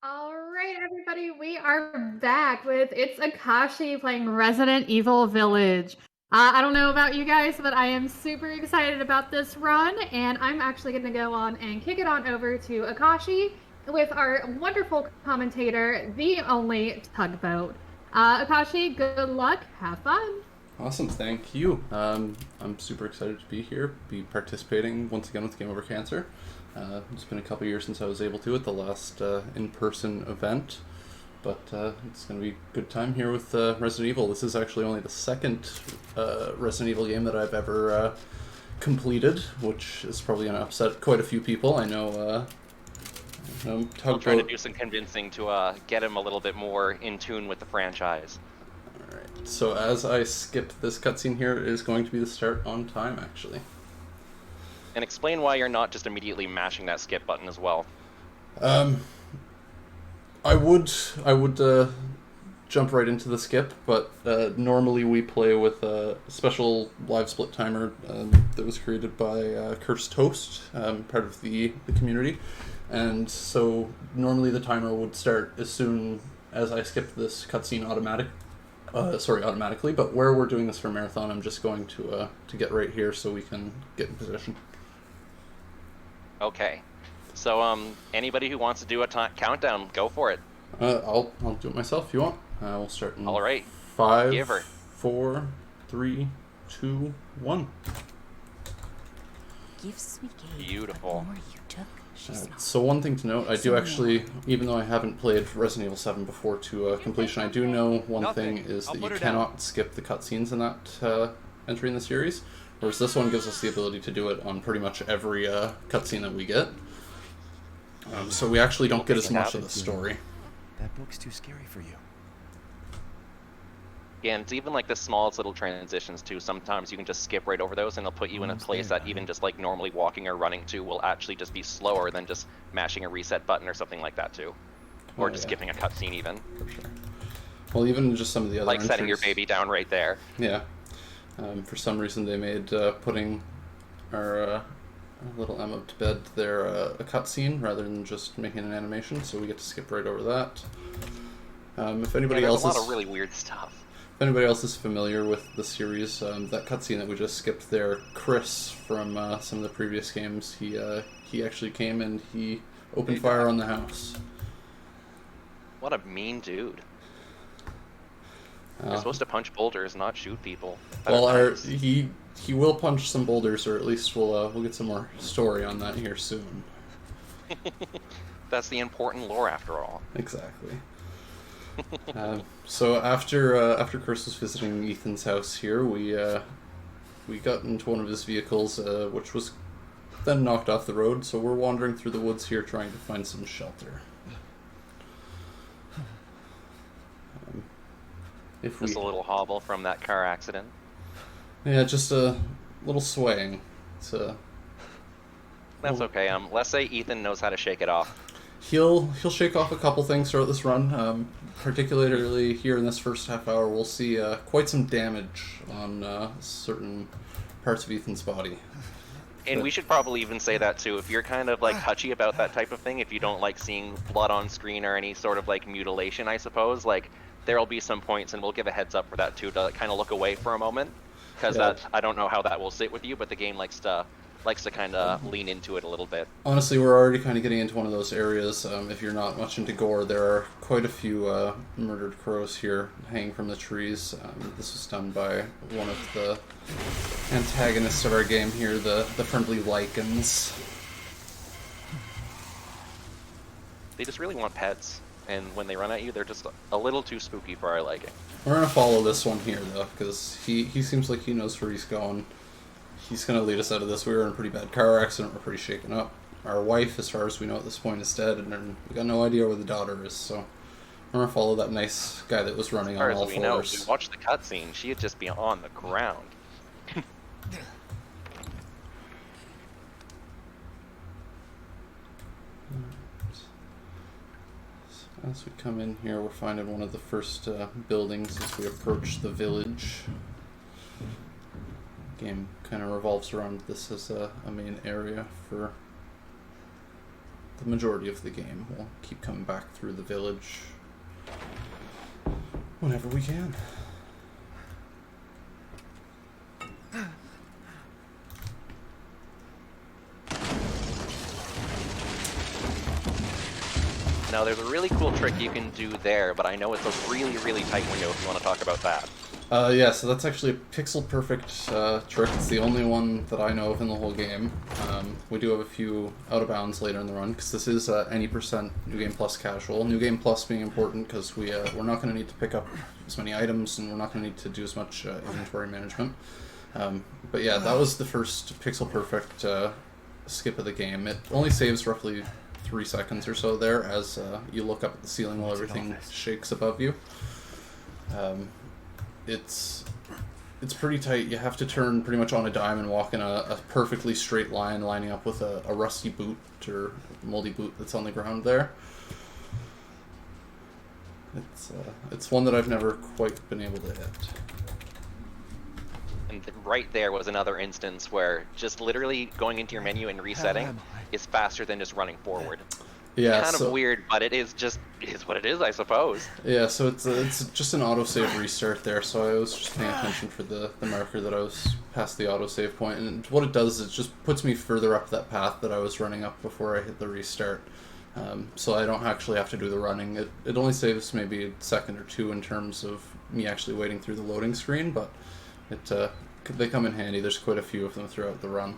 All right, everybody, we are back with itsAkashi playing Resident Evil Village. I don't know about you guys, but I am super excited about this run, and I'm actually going to go on and kick it on over to Akashi with our wonderful commentator, the only Tugboat. Akashi, good luck, have fun. Awesome, thank you. I'm super excited to be here, be participating once again with Game Over Cancer. It's been a couple years since I was able to at the last in-person event, but it's going to be a good time here with Resident Evil. This is actually only the second Resident Evil game that I've ever completed, which is probably going to upset quite a few people. I know. We'll try to do some convincing to get him a little bit more in tune with the franchise. Alright, so as I skip this cutscene here, it is going to be the start on time, actually. And explain why you're not just immediately mashing that skip button as well. I would jump right into the skip, but normally we play with a special live split timer that was created by Cursed Toast, part of the community. And so normally the timer would start as soon as I skipped this cutscene automatically, but where we're doing this for Marathon, I'm just going to get right here so we can get in position. Okay. So, anybody who wants to do a countdown, go for it. I'll do it myself if you want. We'll start in All right. 5, Give her. 4, 3, 2, 1. Gifts we gave. Beautiful. More you took. She's not. So one thing to note, I do actually, even though I haven't played Resident Evil 7 before to completion, I do know one thing is that you cannot skip the cutscenes in that entry in the series, whereas this one gives us the ability to do it on pretty much every cutscene that we get. So we actually don't get as much of the story. That book's too scary for you. Yeah, and it's even like the smallest little transitions too. Sometimes you can just skip right over those and they'll put you in a place that even just like normally walking or running to will actually just be slower than just mashing a reset button or something like that too. Or just skipping a cutscene even. For sure. Well, even just some of the other like setting your entries, baby down right there. Yeah. For some reason they made putting our little Emma to bed there a cutscene rather than just making an animation, so we get to skip right over that. If anybody else there's a lot of really weird stuff. If anybody else is familiar with the series, that cutscene that we just skipped there, Chris from some of the previous games, he actually came and he opened fire on the house. What a mean dude. You're supposed to punch boulders, not shoot people. Well, he will punch some boulders, or at least we'll get some more story on that here soon. That's the important lore, after all. Exactly. So after Chris was visiting Ethan's house here, we got into one of his vehicles, which was then knocked off the road. So we're wandering through the woods here, trying to find some shelter. Just a little hobble from that car accident. Yeah, just a little swaying. That's okay. Let's say Ethan knows how to shake it off. He'll shake off a couple things throughout this run. Particularly here in this first half hour, we'll see quite some damage on certain parts of Ethan's body. And we should probably even say that too. If you're kind of like touchy about that type of thing, if you don't like seeing blood on screen or any sort of like mutilation, I suppose, like there'll be some points, and we'll give a heads up for that too, to kind of look away for a moment, because I don't know how that will sit with you, but the game likes to kind of lean into it a little bit. Honestly, we're already kind of getting into one of those areas. If you're not much into gore, there are quite a few murdered crows here hanging from the trees. This was done by one of the antagonists of our game here, the friendly lichens. They just really want pets, and when they run at you, they're just a little too spooky for our liking. We're going to follow this one here, though, because he seems like he knows where he's going. He's going to lead us out of this. We were in a pretty bad car accident. We're pretty shaken up. Our wife, as far as we know at this point, is dead, and we got no idea where the daughter is, so we're going to follow that nice guy that was running on all fours. As far as we know, if we watched the cutscene, she'd just be on the ground. As we come in here, we're finding one of the first buildings as we approach the village. The game kind of revolves around this as a main area for the majority of the game. We'll keep coming back through the village whenever we can. Now, there's a really cool trick you can do there, but I know it's a really, really tight window if you want to talk about that. Yeah, so that's actually a pixel-perfect trick. It's the only one that I know of in the whole game. We do have a few out-of-bounds later in the run, because this is any percent New Game Plus casual. New Game Plus being important because we're not going to need to pick up as many items, and we're not going to need to do as much inventory management. But yeah, that was the first pixel-perfect skip of the game. It only saves roughly 3 seconds or so there as you look up at the ceiling while everything shakes above you. It's pretty tight. You have to turn pretty much on a dime and walk in a perfectly straight line, lining up with a rusty boot or moldy boot that's on the ground there. It's one that I've never quite been able to hit. And right there was another instance where just literally going into your menu and resetting is faster than just running forward. Yeah, kind of weird, but it is what it is, I suppose. Yeah, so it's just an autosave restart there, so I was just paying attention for the marker that I was past the autosave point, and what it does is it just puts me further up that path that I was running up before I hit the restart. So I don't actually have to do the running. It only saves maybe a second or two in terms of me actually waiting through the loading screen, but they come in handy. There's quite a few of them throughout the run.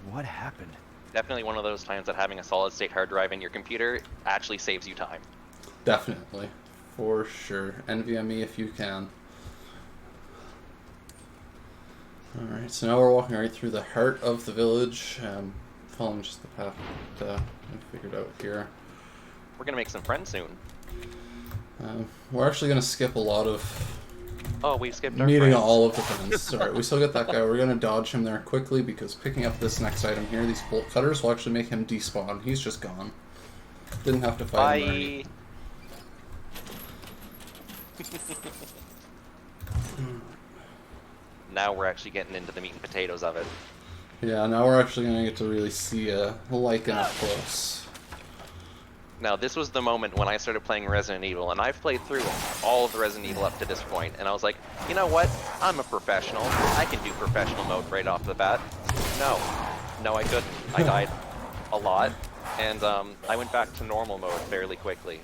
What happened? Definitely one of those times that having a solid state hard drive in your computer actually saves you time. Definitely. For sure. NVMe if you can. Alright, so now we're walking right through the heart of the village, following just the path that we figured out here. We're going to make some friends soon. We're actually going to skip a lot of Oh, we skipped our meeting friends. all of the friends. Alright, we still got that guy. We're going to dodge him there quickly because picking up this next item here, these bolt cutters, will actually make him despawn. He's just gone. Didn't have to fight him. Now we're actually getting into the meat and potatoes of it. Yeah, now we're actually going to get to really see Lycan up close. Now, this was the moment when I started playing Resident Evil, and I've played through all of the Resident Evil up to this point, and I was like, you know what? I'm a professional. I can do professional mode right off the bat. No, I couldn't. I died a lot, and I went back to normal mode fairly quickly.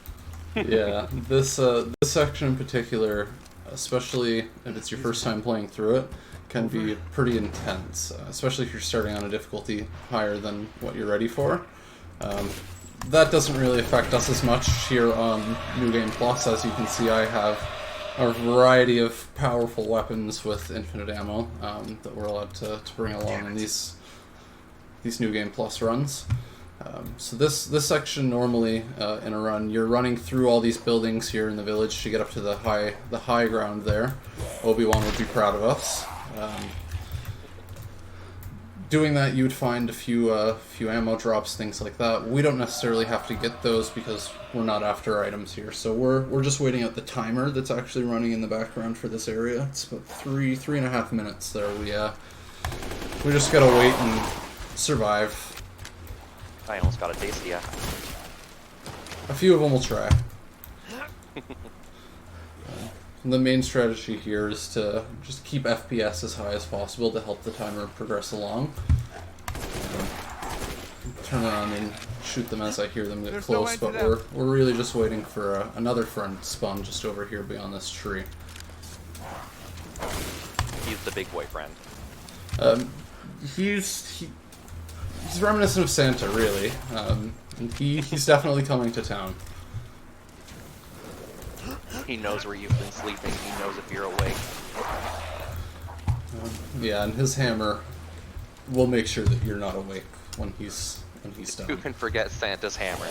Yeah, this section in particular, especially if it's your first time playing through it, can be pretty intense, especially if you're starting on a difficulty higher than what you're ready for. That doesn't really affect us as much here on New Game Plus. As you can see, I have a variety of powerful weapons with infinite ammo that we're allowed to bring along in these New Game Plus runs. So this section normally in a run, you're running through all these buildings here in the village to get up to the high ground there. Obi-Wan would be proud of us. Doing that, you would find a few ammo drops, things like that. We don't necessarily have to get those because we're not after items here. So we're just waiting out the timer that's actually running in the background for this area. It's about three and a half minutes there. We just gotta wait and survive. I almost got a taste of ya. A few of them will try. The main strategy here is to just keep FPS as high as possible to help the timer progress along. Turn on and shoot them as I hear them get close, but we're really just waiting for another friend to spawn just over here beyond this tree. He's the big boy friend. He's reminiscent of Santa, really. And he's definitely coming to town. He knows where you've been sleeping. He knows if you're awake. Yeah, and his hammer will make sure that you're not awake when he's done. Who can forget Santa's hammer?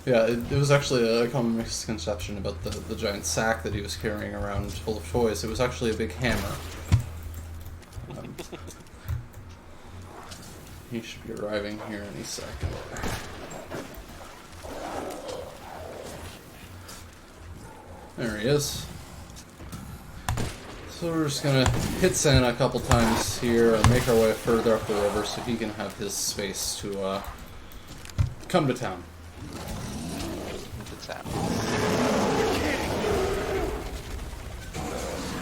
Yeah, it was actually a common misconception about the giant sack that he was carrying around full of toys. It was actually a big hammer. He should be arriving here any second. There he is. So we're just gonna hit Santa a couple times here, and make our way further up the river so he can have his space to come to town.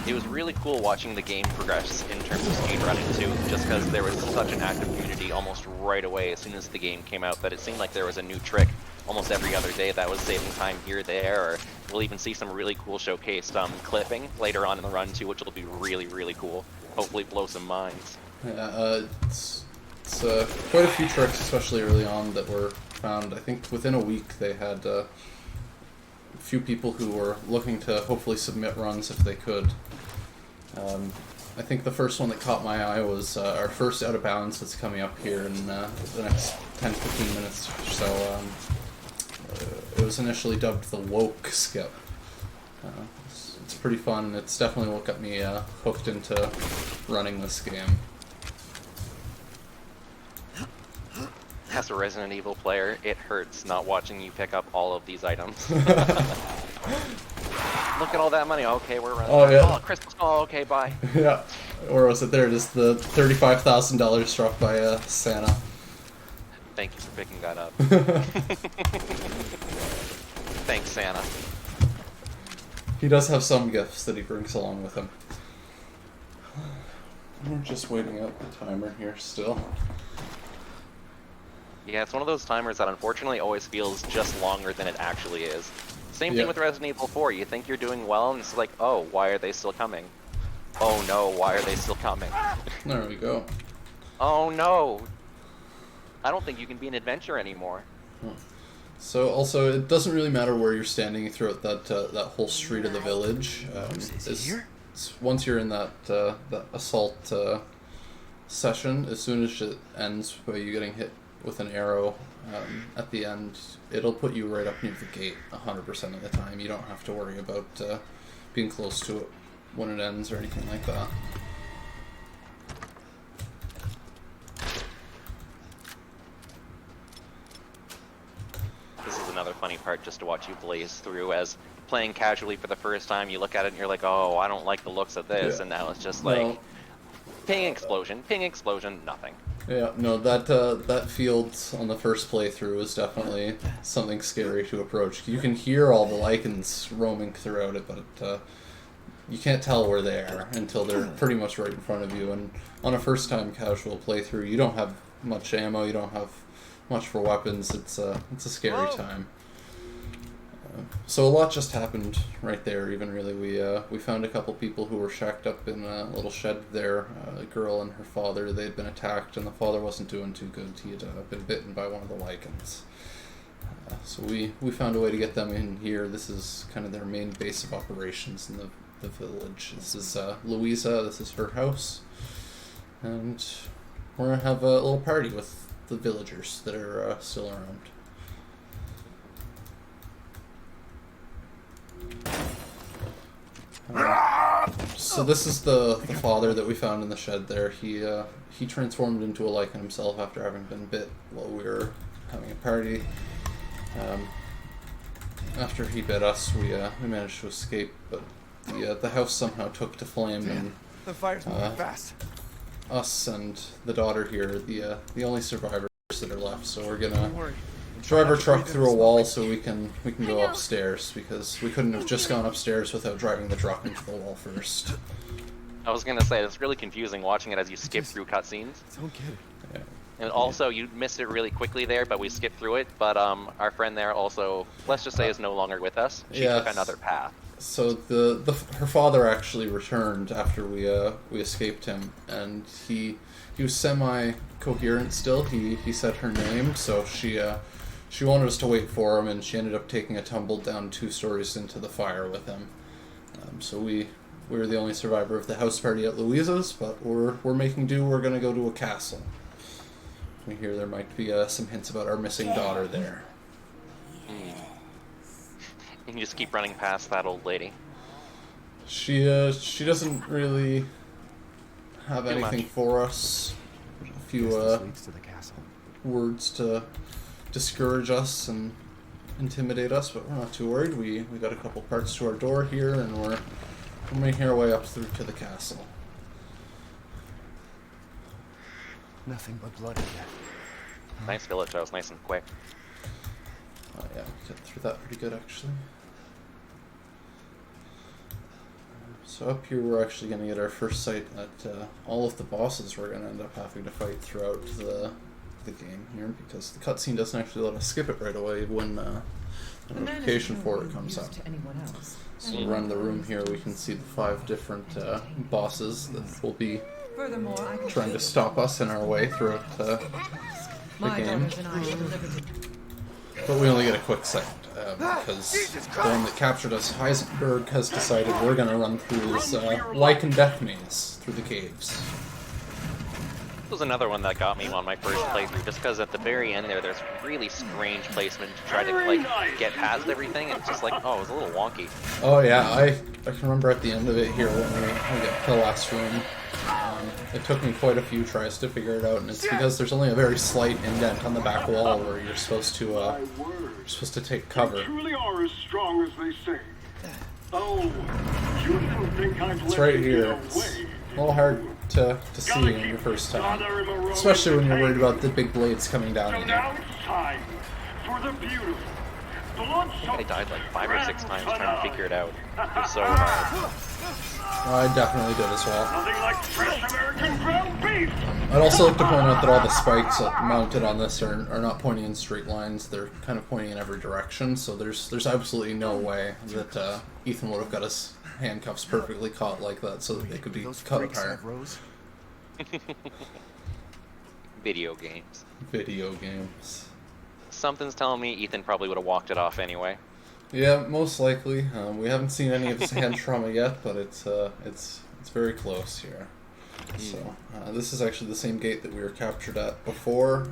It was really cool watching the game progress in terms of speedrunning too, just because there was such an active community almost right away as soon as the game came out that it seemed like there was a new trick almost every other day that was saving time here, there, or we'll even see some really cool showcased clipping later on in the run too, which will be really, really cool. Hopefully blow some minds. Yeah, it's quite a few tricks, especially early on, that were found. I think within a week they had a few people who were looking to hopefully submit runs if they could. I think the first one that caught my eye was our first Out of Bounds that's coming up here in the next 10-15 minutes or so. It was initially dubbed the Woke Skip. It's pretty fun. It's definitely what got me hooked into running this game. As a Resident Evil player, it hurts not watching you pick up all of these items. Look at all that money. Okay, we're running. Oh, yeah. Oh, Christmas. Oh, okay, bye. Yeah. Or was it there? Just the $35,000 struck by Santa. Thank you for picking that up. Thanks, Santa. He does have some gifts that he brings along with him. We're just waiting out the timer here still. Yeah, it's one of those timers that unfortunately always feels just longer than it actually is. Same thing with Resident Evil 4. You think you're doing well, and it's like, oh, why are they still coming? Oh no, why are they still coming? There we go. Oh no! I don't think you can be an adventurer anymore. So also, it doesn't really matter where you're standing throughout that whole street of the village. Once you're in that assault session, as soon as it ends by you getting hit with an arrow at the end, it'll put you right up near the gate 100% of the time. You don't have to worry about being close to it when it ends or anything like that. This is another funny part just to watch you blaze through as playing casually for the first time. You look at it and you're like, oh, I don't like the looks of this, and now it's just like ping explosion, nothing. Yeah, no, that field on the first playthrough is definitely something scary to approach. You can hear all the lichens roaming throughout it, but you can't tell where they are until they're pretty much right in front of you. And on a first-time casual playthrough, you don't have much ammo, you don't have much for weapons. It's a scary time. So a lot just happened right there. Even really, we found a couple people who were shacked up in a little shed there. A girl and her father. They had been attacked, and the father wasn't doing too good. He had been bitten by one of the lichens. So we found a way to get them in here. This is kind of their main base of operations in the village. This is Louisa. This is her house, and we're gonna have a little party with the villagers that are still around. So this is the father that we found in the shed there. He transformed into a lichen himself after having been bit while we were having a party. After he bit us, we managed to escape, but the house somehow took to flame, and The fire's moving fast. us and the daughter here, the only survivors that are left. So we're gonna Don't worry. drive our truck through a wall so we can go upstairs, because we couldn't have just gone upstairs without driving the truck into the wall first. I was gonna say, it's really confusing watching it as you skip through cutscenes. Don't get it. Yeah. And also, you missed it really quickly there, but we skipped through it. But our friend there also, let's just say, is no longer with us. She took another path. So her father actually returned after we escaped him, and he was semi-coherent still. He said her name, so she wanted us to wait for him, and she ended up taking a tumble down 2 stories into the fire with him. So we were the only survivor of the house party at Louisa's, but we're making do. We're gonna go to a castle. We hear there might be some hints about our missing daughter there. And you just keep running past that old lady. She doesn't really have Too anything much. for us. A few This leads to the castle. words to discourage us and intimidate us, but we're not too worried. We got a couple parts to our door here, and we're We're making our way up through to the castle. Nothing but blood in there. Nice village. That was nice and quick. Oh yeah, we got through that pretty good actually. So up here we're actually going to get our first sight at all of the bosses we're going to end up having to fight throughout the game here, because the cutscene doesn't actually let us skip it right away when the notification for it comes up. So around the room here we can see the 5 different bosses that will be trying to stop us in our way throughout the game. But we only get a quick sight, because the one that captured us, Heisenberg, has decided we're going to run through this like and death maze through the caves. This was another one that got me on my first playthrough, just because at the very end there's really strange placement to try to like get past everything, and it's just like, oh, it was a little wonky. Oh yeah, I can remember at the end of it here when we get to the last room. It took me quite a few tries to figure it out, and it's because there's only a very slight indent on the back wall where you're supposed to take cover. They truly are as strong as they say. Oh, you didn't think I'd It's let right you here. get It's away. a little hard to see on your first time, especially when you're worried about the big blades coming down So on you. now it's time for the beautiful. I died like 5 or 6 times trying to figure it out. It was so hard. I definitely did as well. Nothing like fresh American ground beef. I'd also like to point out that all the spikes mounted on this are not pointing in straight lines. They're kind of pointing in every direction, so there's absolutely no way that Ethan would have got his handcuffs perfectly caught like that so that they could be cut apart. Video games. Video games. Something's telling me Ethan probably would have walked it off anyway. Yeah, most likely. We haven't seen any of his hand trauma yet, but it's very close here. So this is actually the same gate that we were captured at before.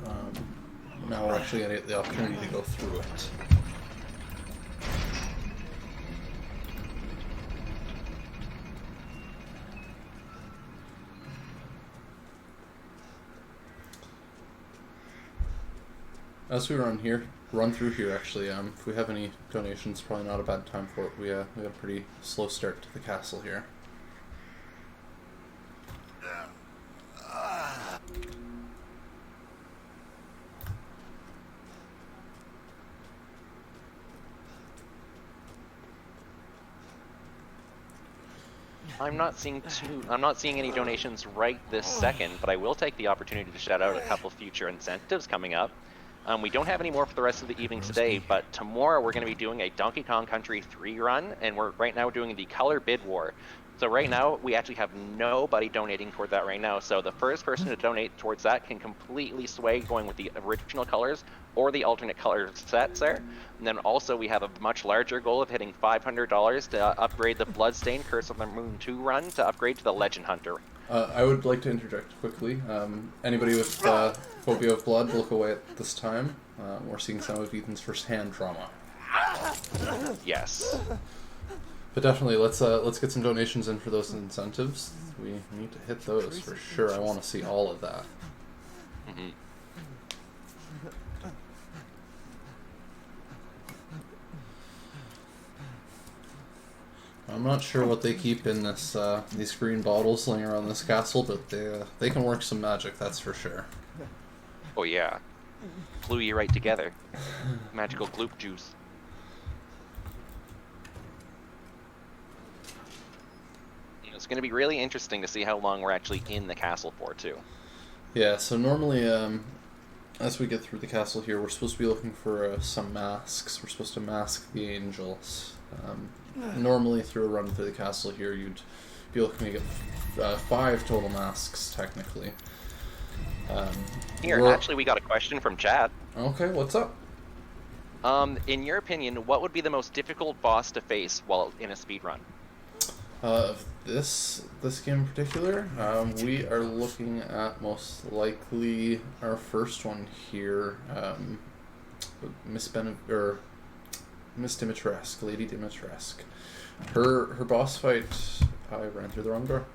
Now we're actually going to get the opportunity to go through it. As we run through here, actually, if we have any donations, probably not a bad time for it. We got a pretty slow start to the castle here. I'm not seeing any donations right this second, but I will take the opportunity to shout out a couple future incentives coming up. We don't have any more for the rest of the evening today, but tomorrow we're going to be doing a Donkey Kong Country 3 run, and we're right now doing the Color Bid War. So right now, we actually have nobody donating toward that right now, so the first person to donate towards that can completely sway going with the original colors or the alternate color sets there. And then also we have a much larger goal of hitting $500 to upgrade the Bloodstained Curse of the Moon 2 run to upgrade to the Legend Hunter. I would like to interject quickly. Anybody with phobia of blood, look away at this time. We're seeing some of Ethan's first-hand trauma. Yes. But definitely, let's get some donations in for those incentives. We need to hit those for sure. I want to see all of that. Mm-hmm. I'm not sure what they keep in this these green bottles laying around this castle, but they can work some magic, that's for sure. Oh yeah. Glue you right together. Magical gloop juice. It's going to be really interesting to see how long we're actually in the castle for, too. Yeah, so normally, as we get through the castle here, we're supposed to be looking for some masks. We're supposed to mask the angels. Normally, through a run through the castle here, you'd be looking to get 5 total masks, technically. Here, actually, we got a question from chat. Okay, what's up? In your opinion, what would be the most difficult boss to face while in a speedrun? This game in particular, we are looking at most likely our first one here, Miss Dimitrescu, Lady Dimitrescu. Her boss fight, I ran through the wrong door.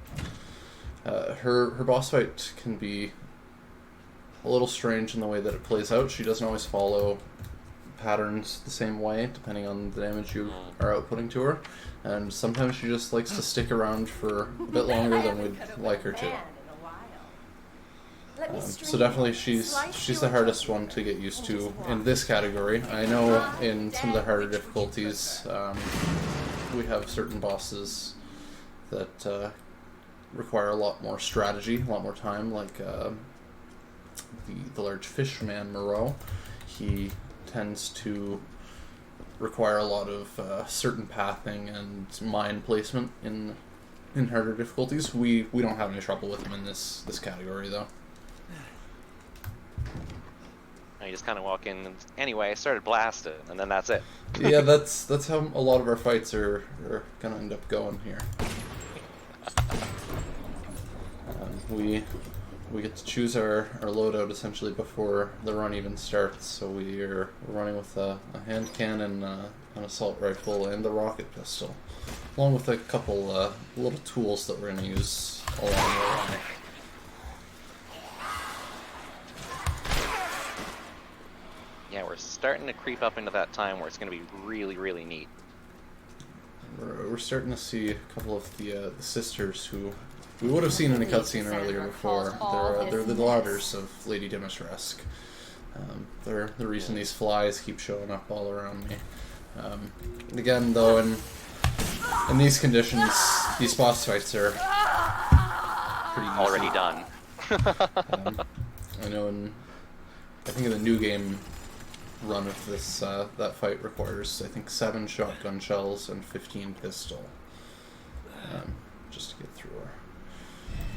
Her boss fight can be a little strange in the way that it plays out. She doesn't always follow patterns the same way, depending on the damage you are outputting to her. And sometimes she just likes to stick around for a bit longer than we'd like her to. So definitely she's the hardest one to get used to in this category. I know in some of the harder difficulties, we have certain bosses that require a lot more strategy, a lot more time, like the large fish man, Moreau. He tends to require a lot of certain pathing and mine placement in harder difficulties. We don't have any trouble with him in this category, though. You just kind of walk in and, anyway, I started blasting, and then that's it. Yeah, that's how a lot of our fights are gonna end up going here. We get to choose our loadout essentially before the run even starts, so we're running with a hand cannon, an assault rifle, and the rocket pistol, along with a couple little tools that we're gonna use along the way. Yeah, we're starting to creep up into that time where it's going to be really, really neat. We're starting to see a couple of the sisters who we would have seen in a cutscene earlier before. They're the daughters of Lady Dimitrescu. They're the reason these flies keep showing up all around me. Again, though, in these conditions, these boss fights are pretty easy. Already done. I know I think in the new game run of this, that fight requires, I think, 7 shotgun shells and 15 pistol, just to get through her.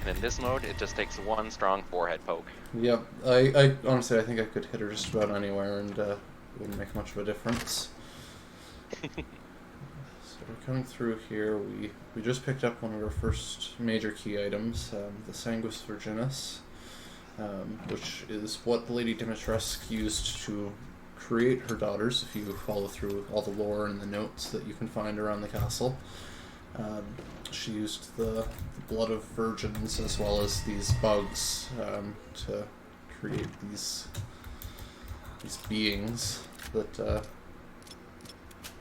And in this mode, it just takes one strong forehead poke. Yep, I honestly, I think I could hit her just about anywhere, and it wouldn't make much of a difference. So we're coming through here. We just picked up one of our first major key items, the Sanguis Virginis, which is what Lady Dimitrescu used to create her daughters, if you follow through all the lore and the notes that you can find around the castle. She used the blood of virgins as well as these bugs to create these beings that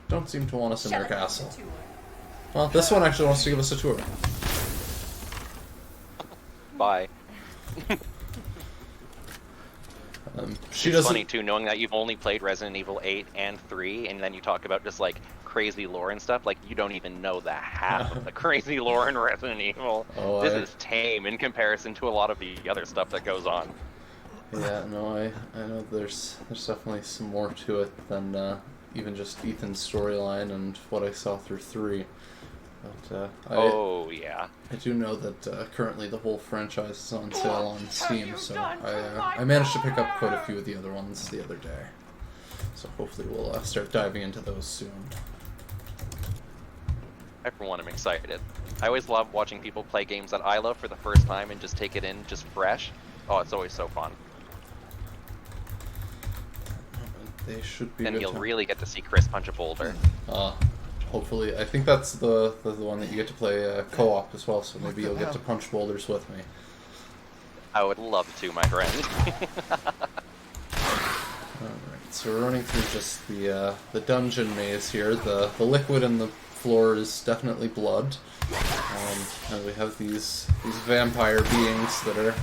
don't seem to want us in their castle. Well, this one actually wants to give us a tour. Bye. She It's doesn't. funny too, knowing that you've only played Resident Evil 8 and 3, and then you talk about just like crazy lore and stuff, like you don't even know the half of the crazy lore in Resident Evil. Oh, this is tame in comparison to a lot of the other stuff that goes on. Yeah, no, I know there's definitely some more to it than even just Ethan's storyline and what I saw through 3. But Oh yeah. I do know that currently the whole franchise is on sale on Steam, so I managed to pick up quite a few of the other ones the other day. So hopefully we'll start diving into those soon. I, for one, am excited. I always love watching people play games that I love for the first time and just take it in just fresh. Oh, it's always so fun. They should be. Then good you'll to- really get to see Chris punch a boulder. Hopefully, I think that's the one that you get to play co-op as well. So maybe you'll get to punch boulders with me. I would love to, my friend. Alright, so we're running through just the dungeon maze here. The liquid in the floor is definitely blood. And we have these vampire beings that are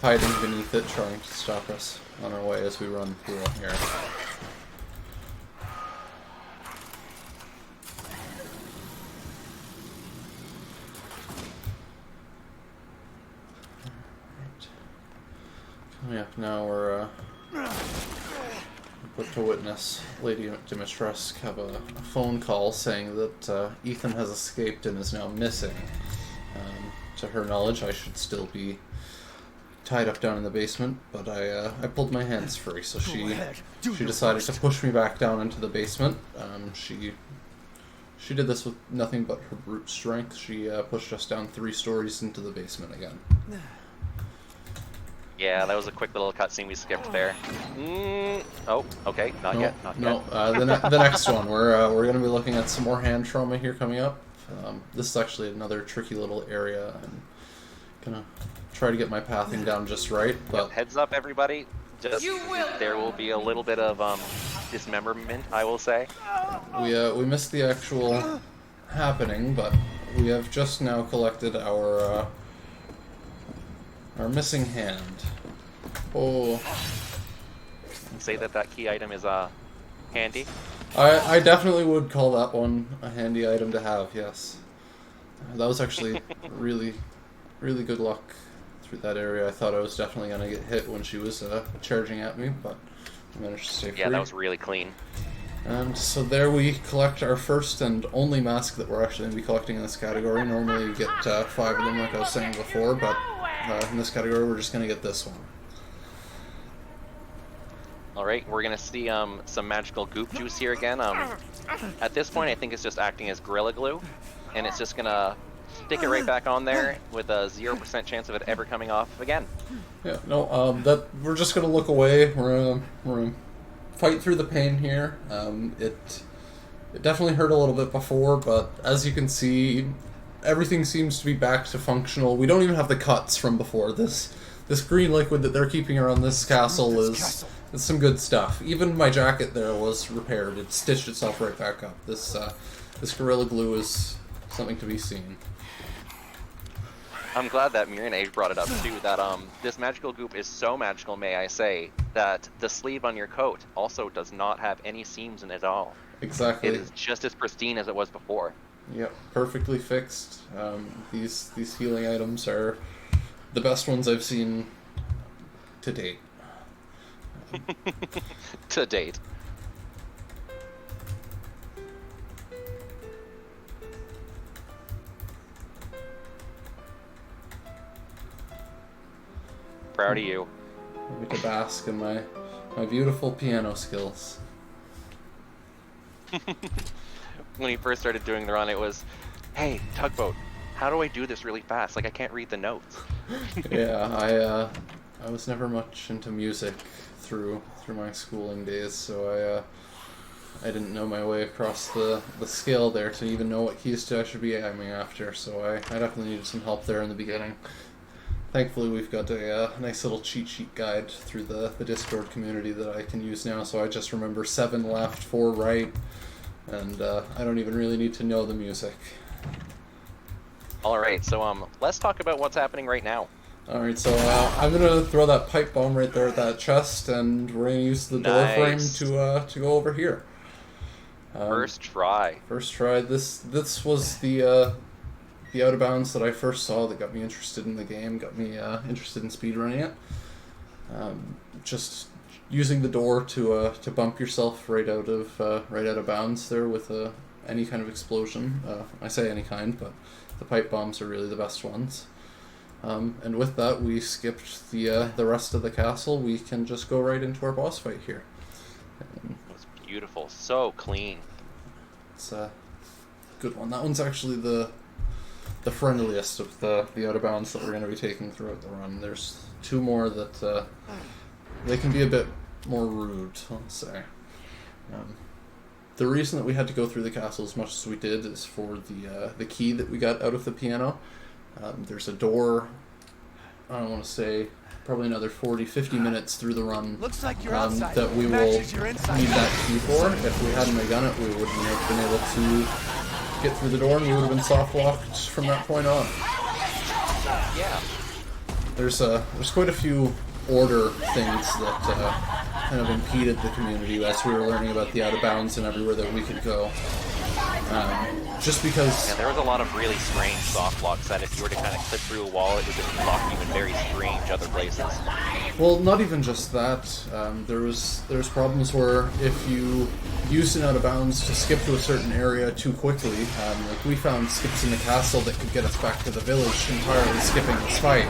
hiding beneath it, trying to stop us on our way as we run through it here. Coming up now, we're put to witness Lady Dimitrescu have a phone call saying that Ethan has escaped and is now missing. To her knowledge, I should still be tied up down in the basement, but I pulled my hands free, so she decided to push me back down into the basement. She did this with nothing but her brute strength. She pushed us down 3 stories into the basement again. Yeah, that was a quick little cutscene we skipped there. Oh, okay, not yet. The next one, we're going to be looking at some more hand trauma here coming up. This is actually another tricky little area. I'm gonna try to get my pathing down just right, but Heads up, everybody. Just there will be a little bit of dismemberment, I will say. We missed the actual happening, but we have just now collected our missing hand. Oh. Say that key item is handy. I definitely would call that one a handy item to have, yes. That was actually really, really good luck through that area. I thought I was definitely going to get hit when she was charging at me, but I managed to stay free. Yeah, that was really clean. And so there we collect our first and only mask that we're actually going to be collecting in this category. Normally you get 5 of them like I was saying before, but in this category we're just going to get this one. Alright, we're gonna see some magical goop juice here again. At this point I think it's just acting as Gorilla Glue, and it's just gonna stick it right back on there with a 0% chance of it ever coming off again. Yeah, no, that we're just gonna look away. We're gonna fight through the pain here. It definitely hurt a little bit before, but as you can see, everything seems to be back to functional. We don't even have the cuts from before. This green liquid that they're keeping around this castle is some good stuff. Even my jacket there was repaired. It stitched itself right back up. This Gorilla Glue is something to be seen. I'm glad that Mirene brought it up too, that this magical goop is so magical, may I say, that the sleeve on your coat also does not have any seams in it at all. Exactly. It is just as pristine as it was before. Yep, perfectly fixed. These healing items are the best ones I've seen to date. To date. Proud of you. I get to bask in my beautiful piano skills. When he first started doing the run, it was, hey, Tugboat, how do I do this really fast? Like, I can't read the notes. Yeah, I was never much into music through my schooling days, so I didn't know my way across the scale there to even know what keys I should be aiming after, so I definitely needed some help there in the beginning. Thankfully we've got a nice little cheat sheet guide through the Discord community that I can use now, so I just remember 7 left, 4 right, and I don't even really need to know the music. Alright, so let's talk about what's happening right now. Alright, so I'm gonna throw that pipe bomb right there at that chest, and we're gonna use the door frame to go over here. First try. First try. This was the out of bounds that I first saw that got me interested in the game, got me interested in speedrunning it. Just using the door to bump yourself right out of bounds there with any kind of explosion. I say any kind, but the pipe bombs are really the best ones. And with that, we skipped the rest of the castle. We can just go right into our boss fight here. It's beautiful, so clean. It's a good one. That one's actually the friendliest of the out of bounds that we're going to be taking throughout the run. There's 2 more that they can be a bit more rude, let's say. The reason that we had to go through the castle as much as we did is for the key that we got out of the piano. There's a door, I don't want to say, probably another 40-50 minutes through the run. Looks like you're outside. That we will Matches your inside. need that key for. If we hadn't have done it, we wouldn't have been able to get through the door, and we would have been soft locked from that point on. Yeah. There's quite a few order things that kind of impeded the community as we were learning about the out of bounds and everywhere that we could go. Just because... Yeah, there was a lot of really strange soft locks that if you were to kind of clip through a wall, it would just lock you in very strange other places. Well, not even just that. There was problems where if you used an out of bounds to skip to a certain area too quickly, like we found skips in the castle that could get us back to the village entirely skipping this fight.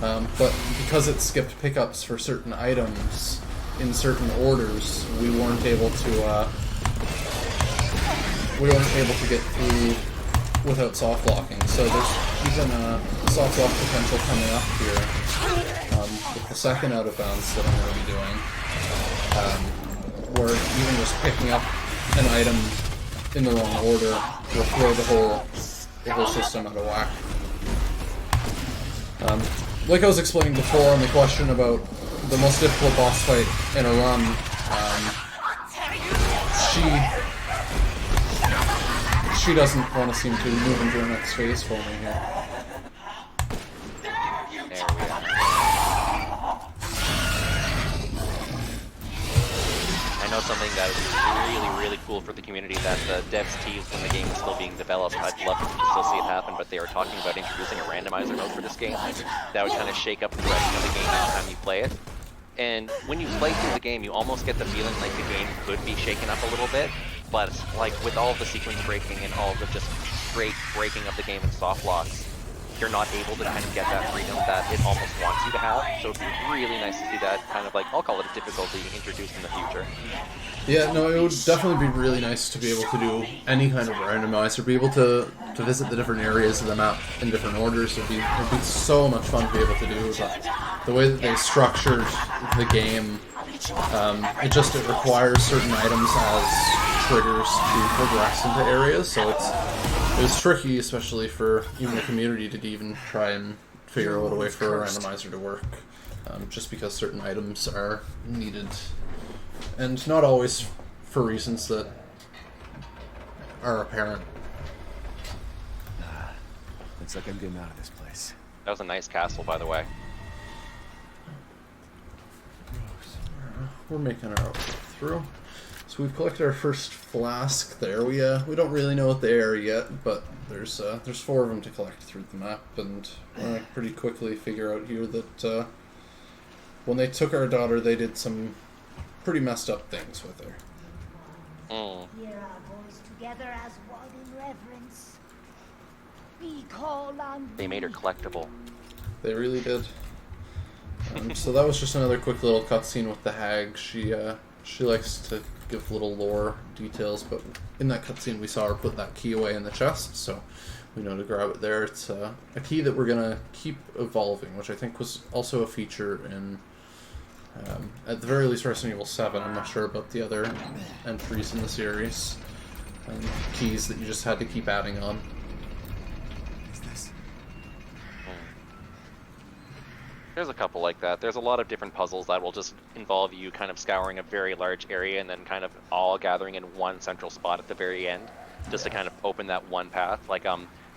But because it skipped pickups for certain items in certain orders, we weren't able to get through without soft locking. So there's even a soft lock potential coming up here with the second out of bounds that I'm going to be doing, where even just picking up an item in the wrong order will throw the whole system out of whack. Like I was explaining before on the question about the most difficult boss fight in a run, She doesn't want to seem to move into her next phase for me here. There we are. I know something that is really cool for the community that the devs teased when the game was still being developed. I'd love to still see it happen, but they were talking about introducing a randomizer mode for this game that would kind of shake up the direction of the game each time you play it. And when you play through the game, you almost get the feeling like the game could be shaken up a little bit, but like with all of the sequence breaking and all of the just straight breaking of the game in soft locks, you're not able to kind of get that freedom that it almost wants you to have. So it'd be really nice to see that kind of like, I'll call it a difficulty introduced in the future. Yeah, no, it would definitely be really nice to be able to do any kind of randomizer, be able to visit the different areas of the map in different orders. It'd be so much fun to be able to do. But the way that they structured the game, it requires certain items as triggers to progress into areas, so it was tricky, especially for even the community to even try and figure out a way for a randomizer to work, just because certain items are needed, and not always for reasons that are apparent. Looks like I'm getting out of this place. That was a nice castle, by the way. We're making our way through. So we've collected our first flask there. We don't really know what they are yet, but there's 4 of them to collect through the map, and we're pretty quickly figure out here that when they took our daughter, they did some pretty messed up things with her. Here our boys together as one in reverence. We call on They made her collectible. They really did. So that was just another quick little cutscene with the hag. She likes to give little lore details, but in that cutscene we saw her put that key away in the chest, so we know to grab it there. It's a key that we're gonna keep evolving, which I think was also a feature in, at the very least, Resident Evil 7. I'm not sure about the other entries in the series. Keys that you just had to keep adding on. There's a couple like that. There's a lot of different puzzles that will just involve you kind of scouring a very large area and then kind of all gathering in one central spot at the very end, just to kind of open that one path. Like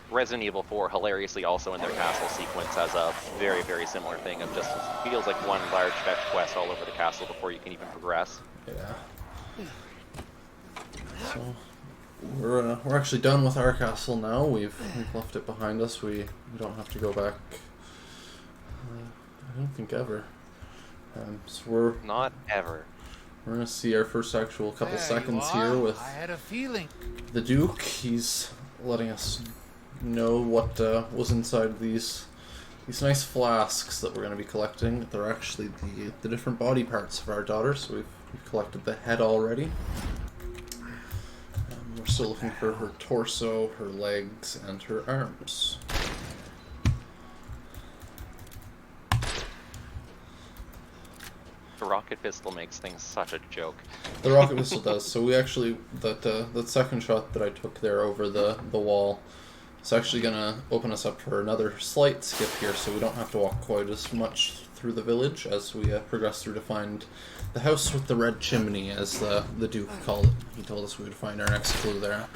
Resident Evil 4, hilariously also in their castle sequence, has a very similar thing of just feels like one large fetch quest all over the castle before you can even progress. Yeah. So we're actually done with our castle now. We've left it behind us. We don't have to go back. I don't think ever. So we're Not ever. We're gonna see our first actual couple seconds here with I had a feeling. the Duke. He's letting us know what was inside these nice flasks that we're gonna be collecting. They're actually the different body parts of our daughter. So we've collected the head already. We're still looking for her torso, her legs, and her arms. The rocket pistol makes things such a joke. The rocket pistol does. So we actually, that second shot that I took there over the wall, it's actually going to open us up for another slight skip here, so we don't have to walk quite as much through the village as we progress through to find the house with the red chimney, as the Duke called it. He told us we would find our next clue there.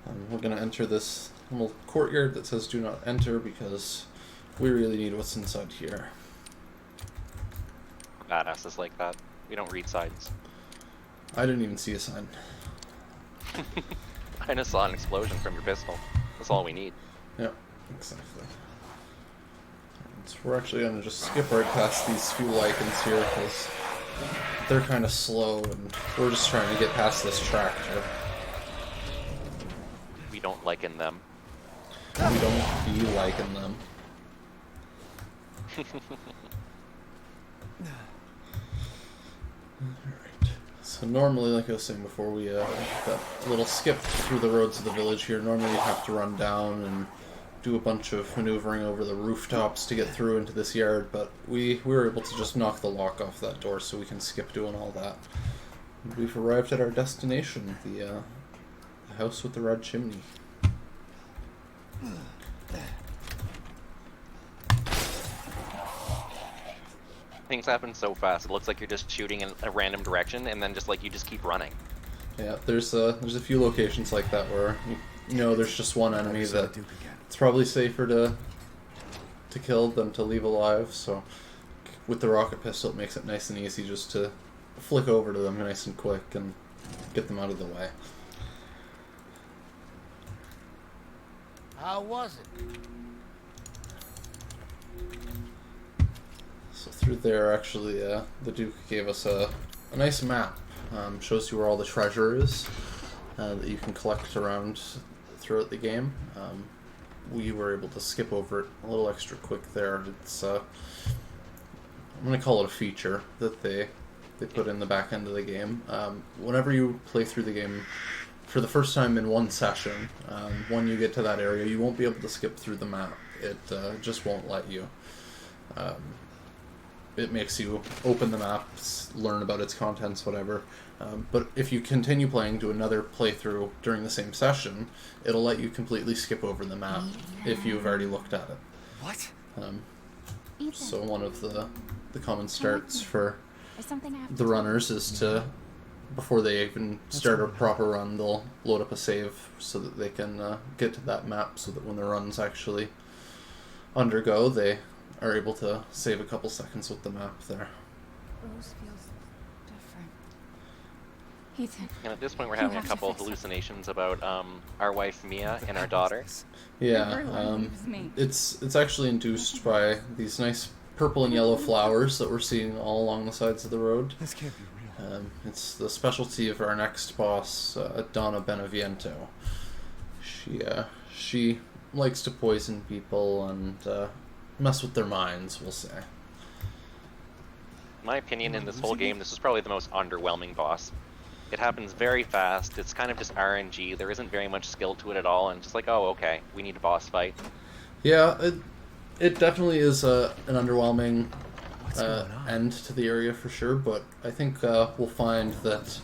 And we're going to enter this little courtyard that says do not enter because we really need what's inside here. Badasses like that. We don't read signs. I didn't even see a sign. I just saw an explosion from your pistol. That's all we need. Yeah, exactly. And so we're actually going to just skip right past these few lichens here because they're kind of slow and we're just trying to get past this tractor. We don't liken them. We don't be liking them. Alright. So normally, like I was saying before, we that little skip through the roads of the village here, normally you have to run down and do a bunch of maneuvering over the rooftops to get through into this yard, but we were able to just knock the lock off that door so we can skip doing all that. And we've arrived at our destination, the house with the red chimney. Things happen so fast. It looks like you're just shooting in a random direction, and then just like you just keep running. Yeah, there's a few locations like that where you know there's just one enemy Never saw that Duke again. it's probably safer to kill than to leave alive. So with the rocket pistol, it makes it nice and easy just to flick over to them nice and quick and get them out of the way. How was it? So through there, actually, the Duke gave us a nice map. Shows you where all the treasure is that you can collect around throughout the game. We were able to skip over it a little extra quick there. It's I'm gonna call it a feature that they put in the back end of the game. Whenever you play through the game for the first time in one session, when you get to that area, you won't be able to skip through the map. It just won't let you. It makes you open the map, learn about its contents, whatever. But if you continue playing to another playthrough during the same session, it'll let you completely skip over the map if you've already looked at it. What? So one of the common starts for There's something I have to the tell you. runners is to, before they even start a proper run, they'll load up a save so that they can get to that map, so that when the runs actually undergo, they are able to save a couple seconds with the map there. Rose feels different. Ethan. And at this point, we're You having a have to couple fix it. hallucinations about our wife Mia and our daughter. Yeah, Everyone leaves me. it's actually induced by these nice purple and yellow flowers that we're seeing all along the sides of the road. This can't be real. It's the specialty of our next boss, Donna Beneviento. She likes to poison people and mess with their minds, we'll say. In my opinion, in this whole game, this is probably the most underwhelming boss. It happens very fast. It's kind of just RNG. There isn't very much skill to it at all, and just like, oh, okay, we need a boss fight. Yeah, it definitely is an underwhelming What's going on? end to the area for sure, but I think we'll find that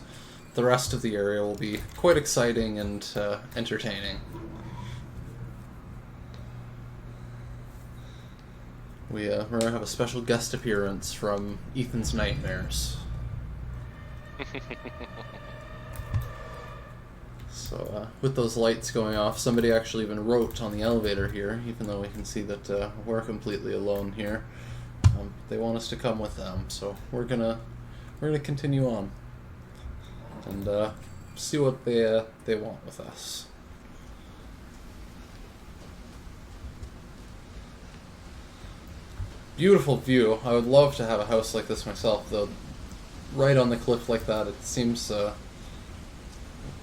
the rest of the area will be quite exciting and entertaining. We're going to have a special guest appearance from Ethan's Nightmares. So, with those lights going off, somebody actually even wrote on the elevator here, even though we can see that we're completely alone here. They want us to come with them, so we're gonna continue on and see what they want with us. Beautiful view. I would love to have a house like this myself, though. Right on the cliff like that, it seems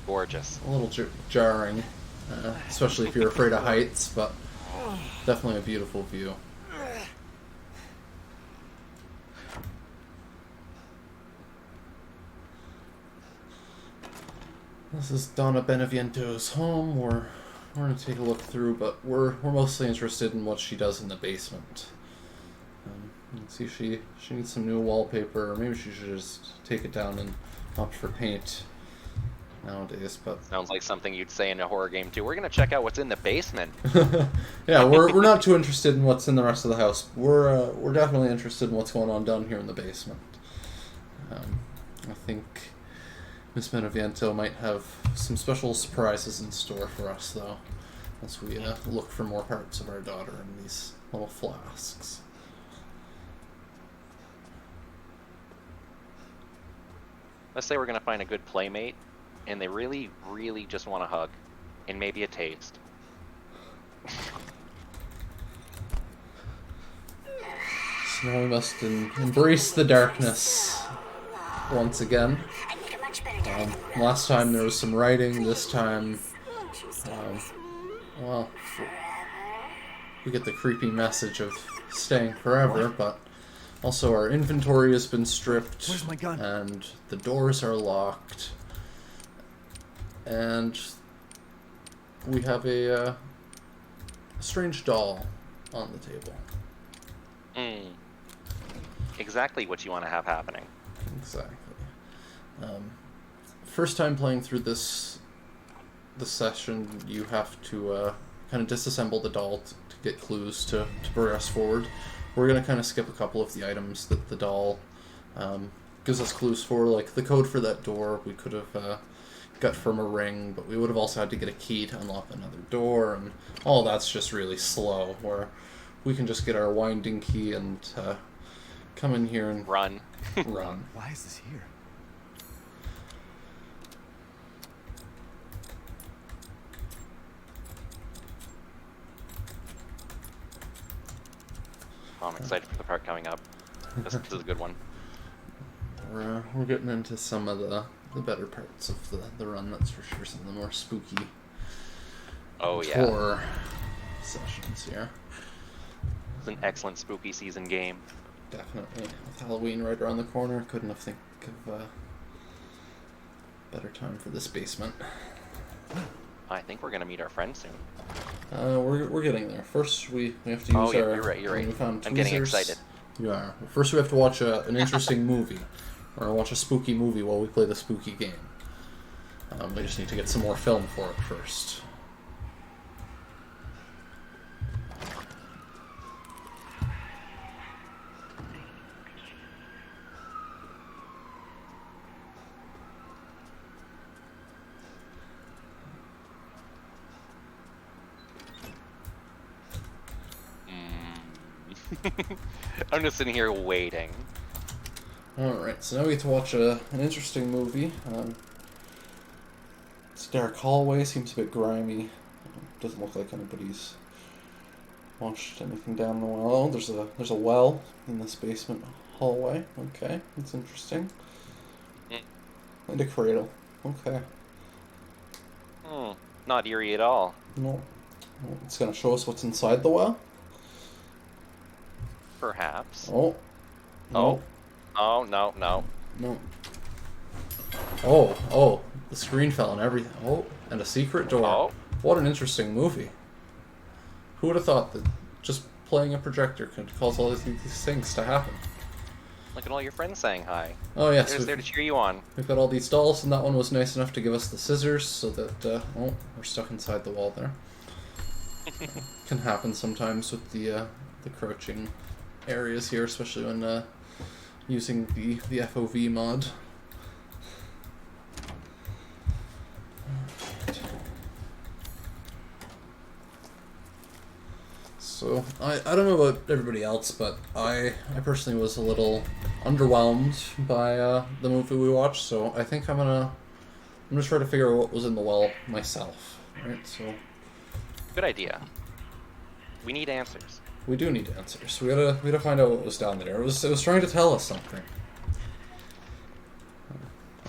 Gorgeous. a little jarring, especially if you're afraid of heights, but definitely a beautiful view. This is Donna Beneviento's home. We're going to take a look through, but we're mostly interested in what she does in the basement. You can see she needs some new wallpaper, or maybe she should just take it down and opt for paint nowadays. But Sounds like something you'd say in a horror game too. We're gonna check out what's in the basement. yeah, we're not too interested in what's in the rest of the house. We're definitely interested in what's going on down here in the basement. I think Miss Beneviento might have some special surprises in store for us, though, as we look for more parts of our daughter in these little flasks. Let's say we're gonna find a good playmate, and they really, really just want a hug, and maybe a taste. So now we must embrace the darkness once again. Last time there was some writing, this time, well, we get the creepy message of staying forever, but also our inventory has been stripped, Where's my gun? and the doors are locked, and we have a strange doll on the table. Exactly what you want to have happening. Exactly. First time playing through this session, you have to kind of disassemble the doll to get clues to progress forward. We're going to kind of skip a couple of the items that the doll gives us clues for, like the code for that door we could have got from a ring, but we would have also had to get a key to unlock another door, and all that's just really slow, where we can just get our winding key and come in here and Run. run. Why is this here? Oh, I'm excited for the part coming up. This is a good one. We're getting into some of the better parts of the run, that's for sure. Some of the more spooky Oh yeah, horror sessions here. it's an excellent spooky season game. Definitely. With Halloween right around the corner, couldn't have think of a better time for this basement. I think we're gonna meet our friend soon. We're getting there. First, we have to use Oh yeah, our... you're right. You're right. newfound I'm getting tweezers. excited. You are. First, we have to watch an interesting movie. Or watch a spooky movie while we play the spooky game. We just need to get some more film for it first. I'm just sitting here waiting. Alright, so now we get to watch an interesting movie. It's a dark hallway, seems a bit grimy. Doesn't look like anybody's washed anything down in a while. Oh, there's a well in this basement hallway. Okay, that's interesting. And a cradle. Okay. Not eerie at all. No. It's gonna show us what's inside the well. Perhaps. Oh. Oh. Oh, no. No. Oh, the screen fell and everything. Oh, and a secret door. Oh. What an interesting movie. Who would have thought that just playing a projector could cause all these things to happen? Look at all your friends saying hi. Oh, yes. They're just there to cheer you on. We've got all these dolls, and that one was nice enough to give us the scissors so that, oh, we're stuck inside the wall there. Can happen sometimes with the crouching areas here, especially when using the FOV mod. So, I don't know about everybody else, but I personally was a little underwhelmed by the movie we watched, so I think I'm gonna try to figure out what was in the well myself. Right, so Good idea. We need answers. we do need answers. We gotta find out what was down there. It was trying to tell us something.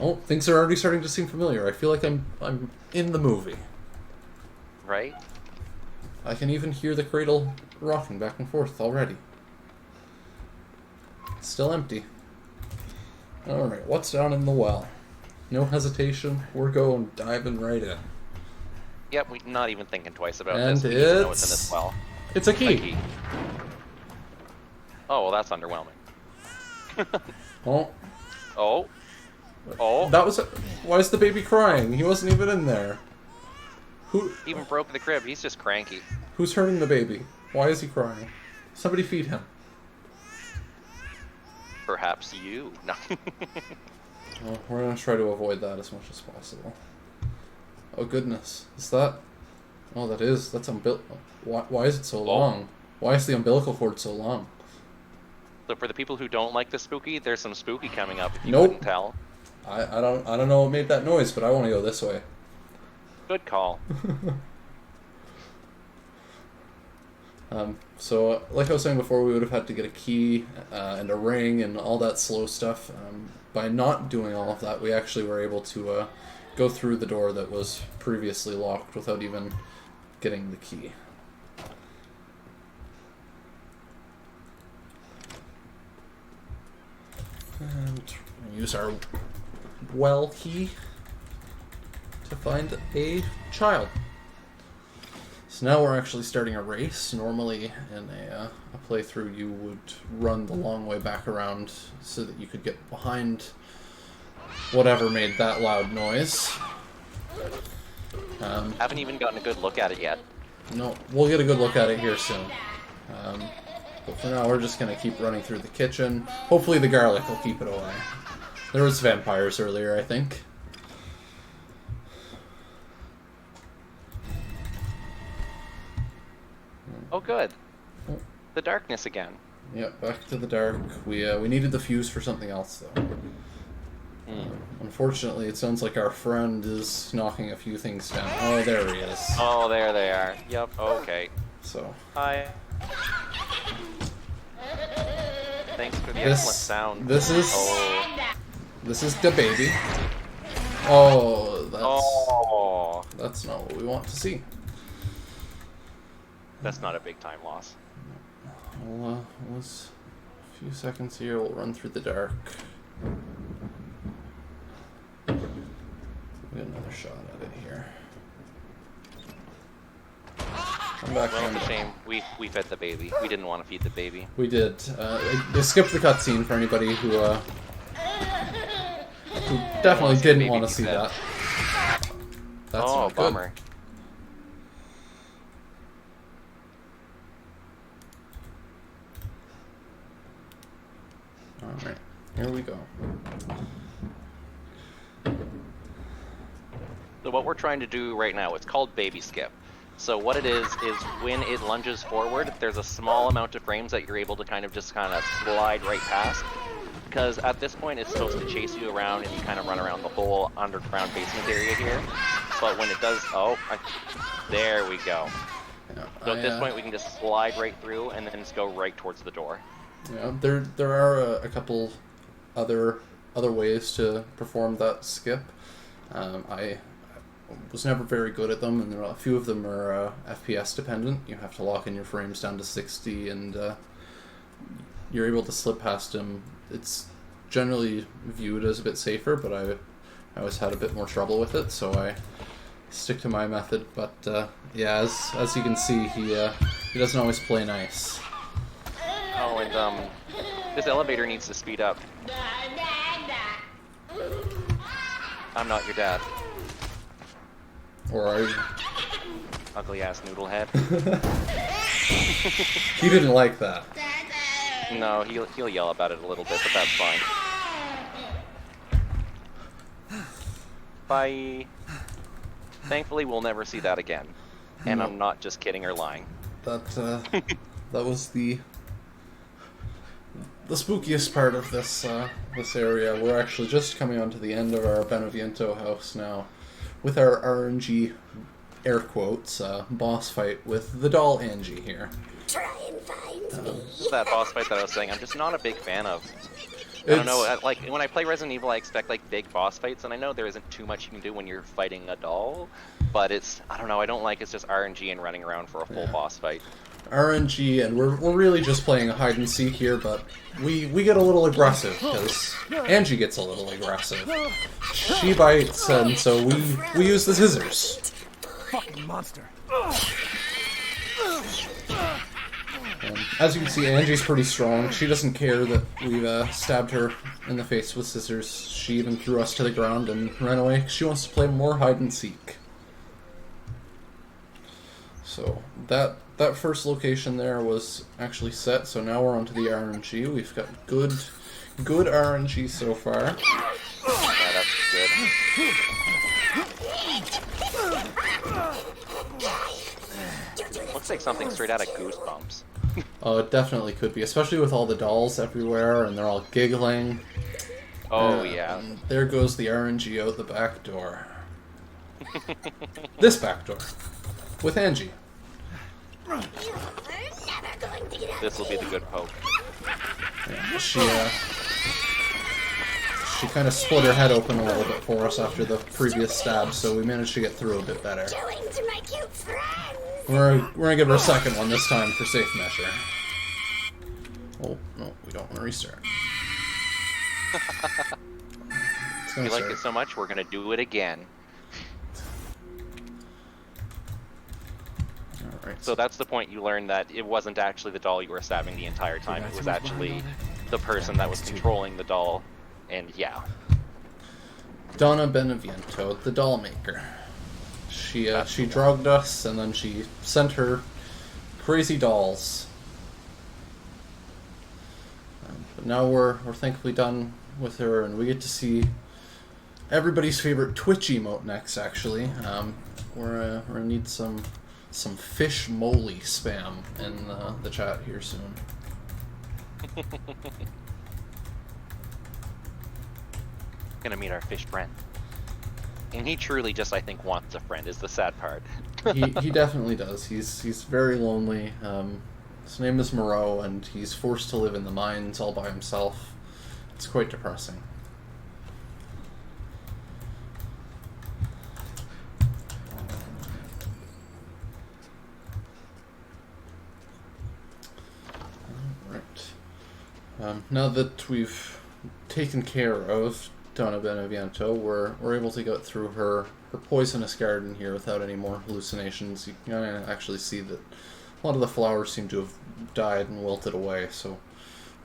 Oh, things are already starting to seem familiar. I feel like I'm in the movie. Right? I can even hear the cradle rocking back and forth already. It's still empty. Alright, what's down in the well? No hesitation, we're going diving right in. Yep, we're not even thinking twice about And this. We need to know what's in this well. It's a A key! key. Oh, well, that's underwhelming. Oh, Oh. Oh. that was why is the baby crying? He wasn't even in there. Even broke the crib. He's just cranky. Who's hurting the baby? Why is he crying? Somebody feed him. Perhaps you. No. Oh, we're gonna try to avoid that as much as possible. Oh goodness, is that? Oh, that's umbilical. Why is it so long? Why is the umbilical cord so long? So for the people who don't like the spooky, there's some spooky coming up. If you Nope. couldn't tell. I don't know what made that noise, but I want to go this way. Good call. So, like I was saying before, we would have had to get a key and a ring and all that slow stuff. By not doing all of that, we actually were able to go through the door that was previously locked without even getting the key. And use our well key to find a child. So now we're actually starting a race. Normally in a playthrough you would run the long way back around so that you could get behind whatever made that loud noise. Haven't even gotten a good look at it yet. No, we'll get a good look at it here soon. But for now, we're just gonna keep running through the kitchen. Hopefully the garlic will keep it away. There was vampires earlier, I think. Oh, good. The darkness again. Yep, back to the dark. We needed the fuse for something else, though. Unfortunately, it sounds like our friend is knocking a few things down. Oh, there he is. Oh, there they are. Yep, okay. So, Hi. Thanks for the excellent sound. this is Oh. this is the baby. Oh, Oh. that's not what we want to see. That's not a big time loss. Well, let's a few seconds here. We'll run through the dark. Get another shot at it here. Come back. Well, it's a shame. We fed the baby. We didn't want to feed the baby. We did. They skipped the cutscene for anybody who definitely didn't want to see that. That's oh, not good. bummer. Alright, here we go. So what we're trying to do right now, it's called baby skip. So what it is when it lunges forward, there's a small amount of frames that you're able to kind of slide right past. Because at this point, it's supposed to chase you around and you kind of run around the whole underground basement area here. But when it does, there we go. Yeah, So at this point, we can just slide right through and then just go right towards the door. Yeah, there are a couple other ways to perform that skip. I was never very good at them, and a few of them are FPS dependent. You have to lock in your frames down to 60, and you're able to slip past them. It's generally viewed as a bit safer, but I always had a bit more trouble with it, so I stick to my method. But yeah, as you can see, he doesn't always play nice. Oh, and this elevator needs to speed up. I'm not your dad. Or are you? Ugly ass noodle head. He didn't like that. No, he'll yell about it a little bit, but that's fine. Bye. Thankfully, we'll never see that again. And I'm not just kidding or lying. That was the spookiest part of this area. We're actually just coming onto the end of our Beneviento house now, with our RNG air quotes boss fight with the doll Angie here. Try and find me. That boss fight that I was saying, I'm just not a big fan of. I don't know, like, when I play Resident Evil, I expect, like, big boss fights, and I know there isn't too much you can do when you're fighting a doll, but I don't know, I don't like it's just RNG and running around for a full boss fight. RNG, and we're really just playing a hide and seek here, but we get a little aggressive, because Angie gets a little aggressive. She bites, and so we use the scissors. Fucking monster. And as you can see, Angie's pretty strong. She doesn't care that we've stabbed her in the face with scissors. She even threw us to the ground and ran away. She wants to play more hide and seek. So that first location there was actually set. So now we're onto the RNG. We've got good RNG so far. Yeah, that's good. Looks like something straight out of Goosebumps. Oh, it definitely could be, especially with all the dolls everywhere and they're all giggling. Oh, yeah. And there goes the RNG out the back door. This back door. With Angie. This will be the good poke. Yeah, she kind of split her head open a little bit for us after the previous stab, so we managed to get through a bit better. We're gonna give her a second one this time for safe measure. Oh, no, we don't want to restart. We like it so much, we're gonna do it again. Alright. So that's the point you learn that it wasn't actually the doll you were stabbing the entire time, it was actually the person that was controlling the doll, and yeah. Donna Beneviento, the doll maker. She drugged us, and then she sent her crazy dolls. But now we're thankfully done with her, and we get to see everybody's favorite Twitch emote next. Actually, we're gonna need some fish moly spam in the chat here soon. Gonna meet our fish friend. And he truly just, I think, wants a friend, is the sad part. he definitely does. He's very lonely. His name is Moreau, and he's forced to live in the mines all by himself. It's quite depressing. Alright. Now that we've taken care of Donna Beneviento, we're able to get through her poisonous garden here without any more hallucinations. You can actually see that a lot of the flowers seem to have died and wilted away, so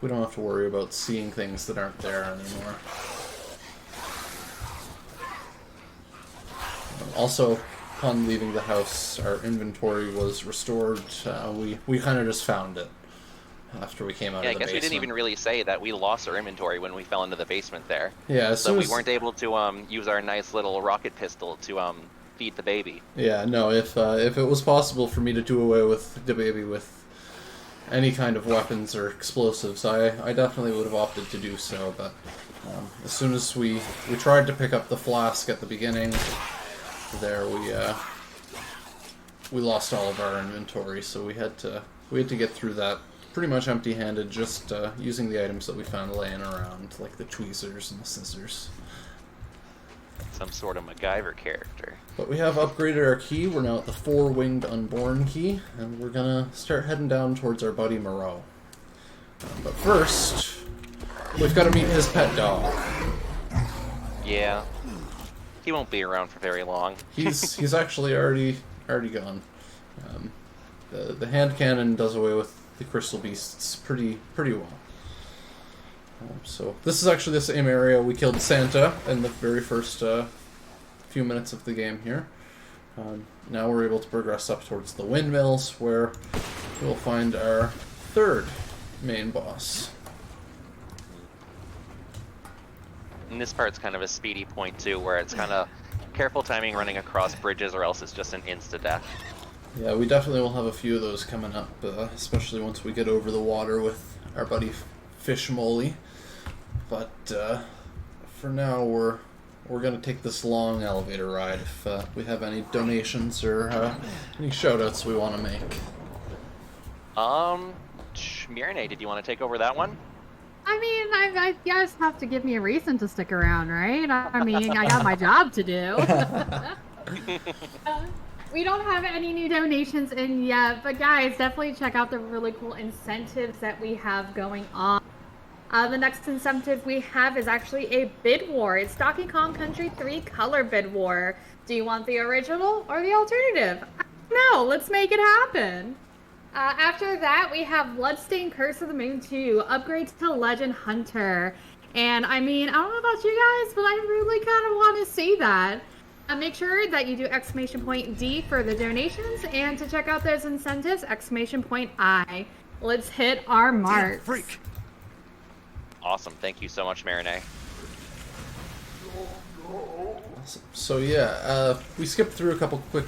we don't have to worry about seeing things that aren't there anymore. Also, upon leaving the house, our inventory was restored. We kind of just found it after we came out of the basement. I guess we didn't even really say that we lost our inventory when we fell into the basement there. Yeah, so we weren't able to use our nice little rocket pistol to feed the baby. Yeah, no, if it was possible for me to do away with the baby with any kind of weapons or explosives, I definitely would have opted to do so, but as soon as we tried to pick up the flask at the beginning, there we lost all of our inventory, so we had to get through that pretty much empty-handed, just using the items that we found laying around, like the tweezers and the scissors. Some sort of MacGyver character. But we have upgraded our key. We're now at the 4-winged unborn key, and we're gonna start heading down towards our buddy Moreau. But first, we've got to meet his pet dog. Yeah, he won't be around for very long. He's actually already gone. The hand cannon does away with the crystal beasts pretty well. So this is actually the same area we killed Santa in the very first few minutes of the game here. Now we're able to progress up towards the windmills, where we'll find our third main boss. And this part's kind of a speedy point too, where it's kind of careful timing running across bridges, or else it's just an insta-death. Yeah, we definitely will have a few of those coming up, especially once we get over the water with our buddy Fish Moly. But for now, we're gonna take this long elevator ride. If we have any donations or any shoutouts we want to make. Mirne, did you want to take over that one? I mean, I guys have to give me a reason to stick around, right? I mean, I got my job to do. We don't have any new donations in yet, but guys, definitely check out the really cool incentives that we have going on. The next incentive we have is actually a bid war. It's Donkey Kong Country 3 color bid war. Do you want the original or the alternative? No, let's make it happen. After that, we have Bloodstained Curse of the Moon 2, upgrade to Legend Hunter. And I mean, I don't know about you guys, but I really kind of want to see that. Make sure that you do !D for the donations, and to check out those incentives, !I. Let's hit our marks. Freak. Awesome, thank you so much, Marine. Awesome. So yeah, we skipped through a couple quick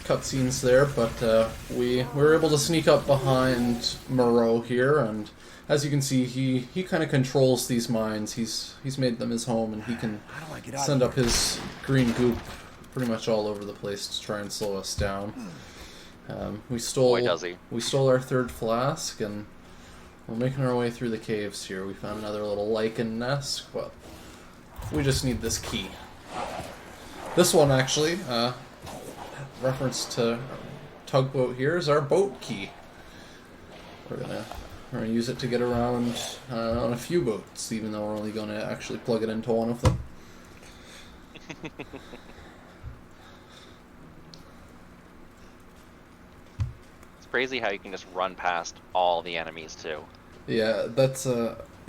cutscenes there, but we were able to sneak up behind Moreau here, and as you can see, he kind of controls these mines. He's made them his home, and he can send up his green goop pretty much all over the place to try and slow us down. We stole our third flask, and we're making our way through the caves here. We found another little lichen nest, but we just need this key. This one actually, reference to tugboat here, is our boat key. We're gonna use it to get around on a few boats, even though we're only going to actually plug it into one of them. It's crazy how you can just run past all the enemies too. Yeah, that's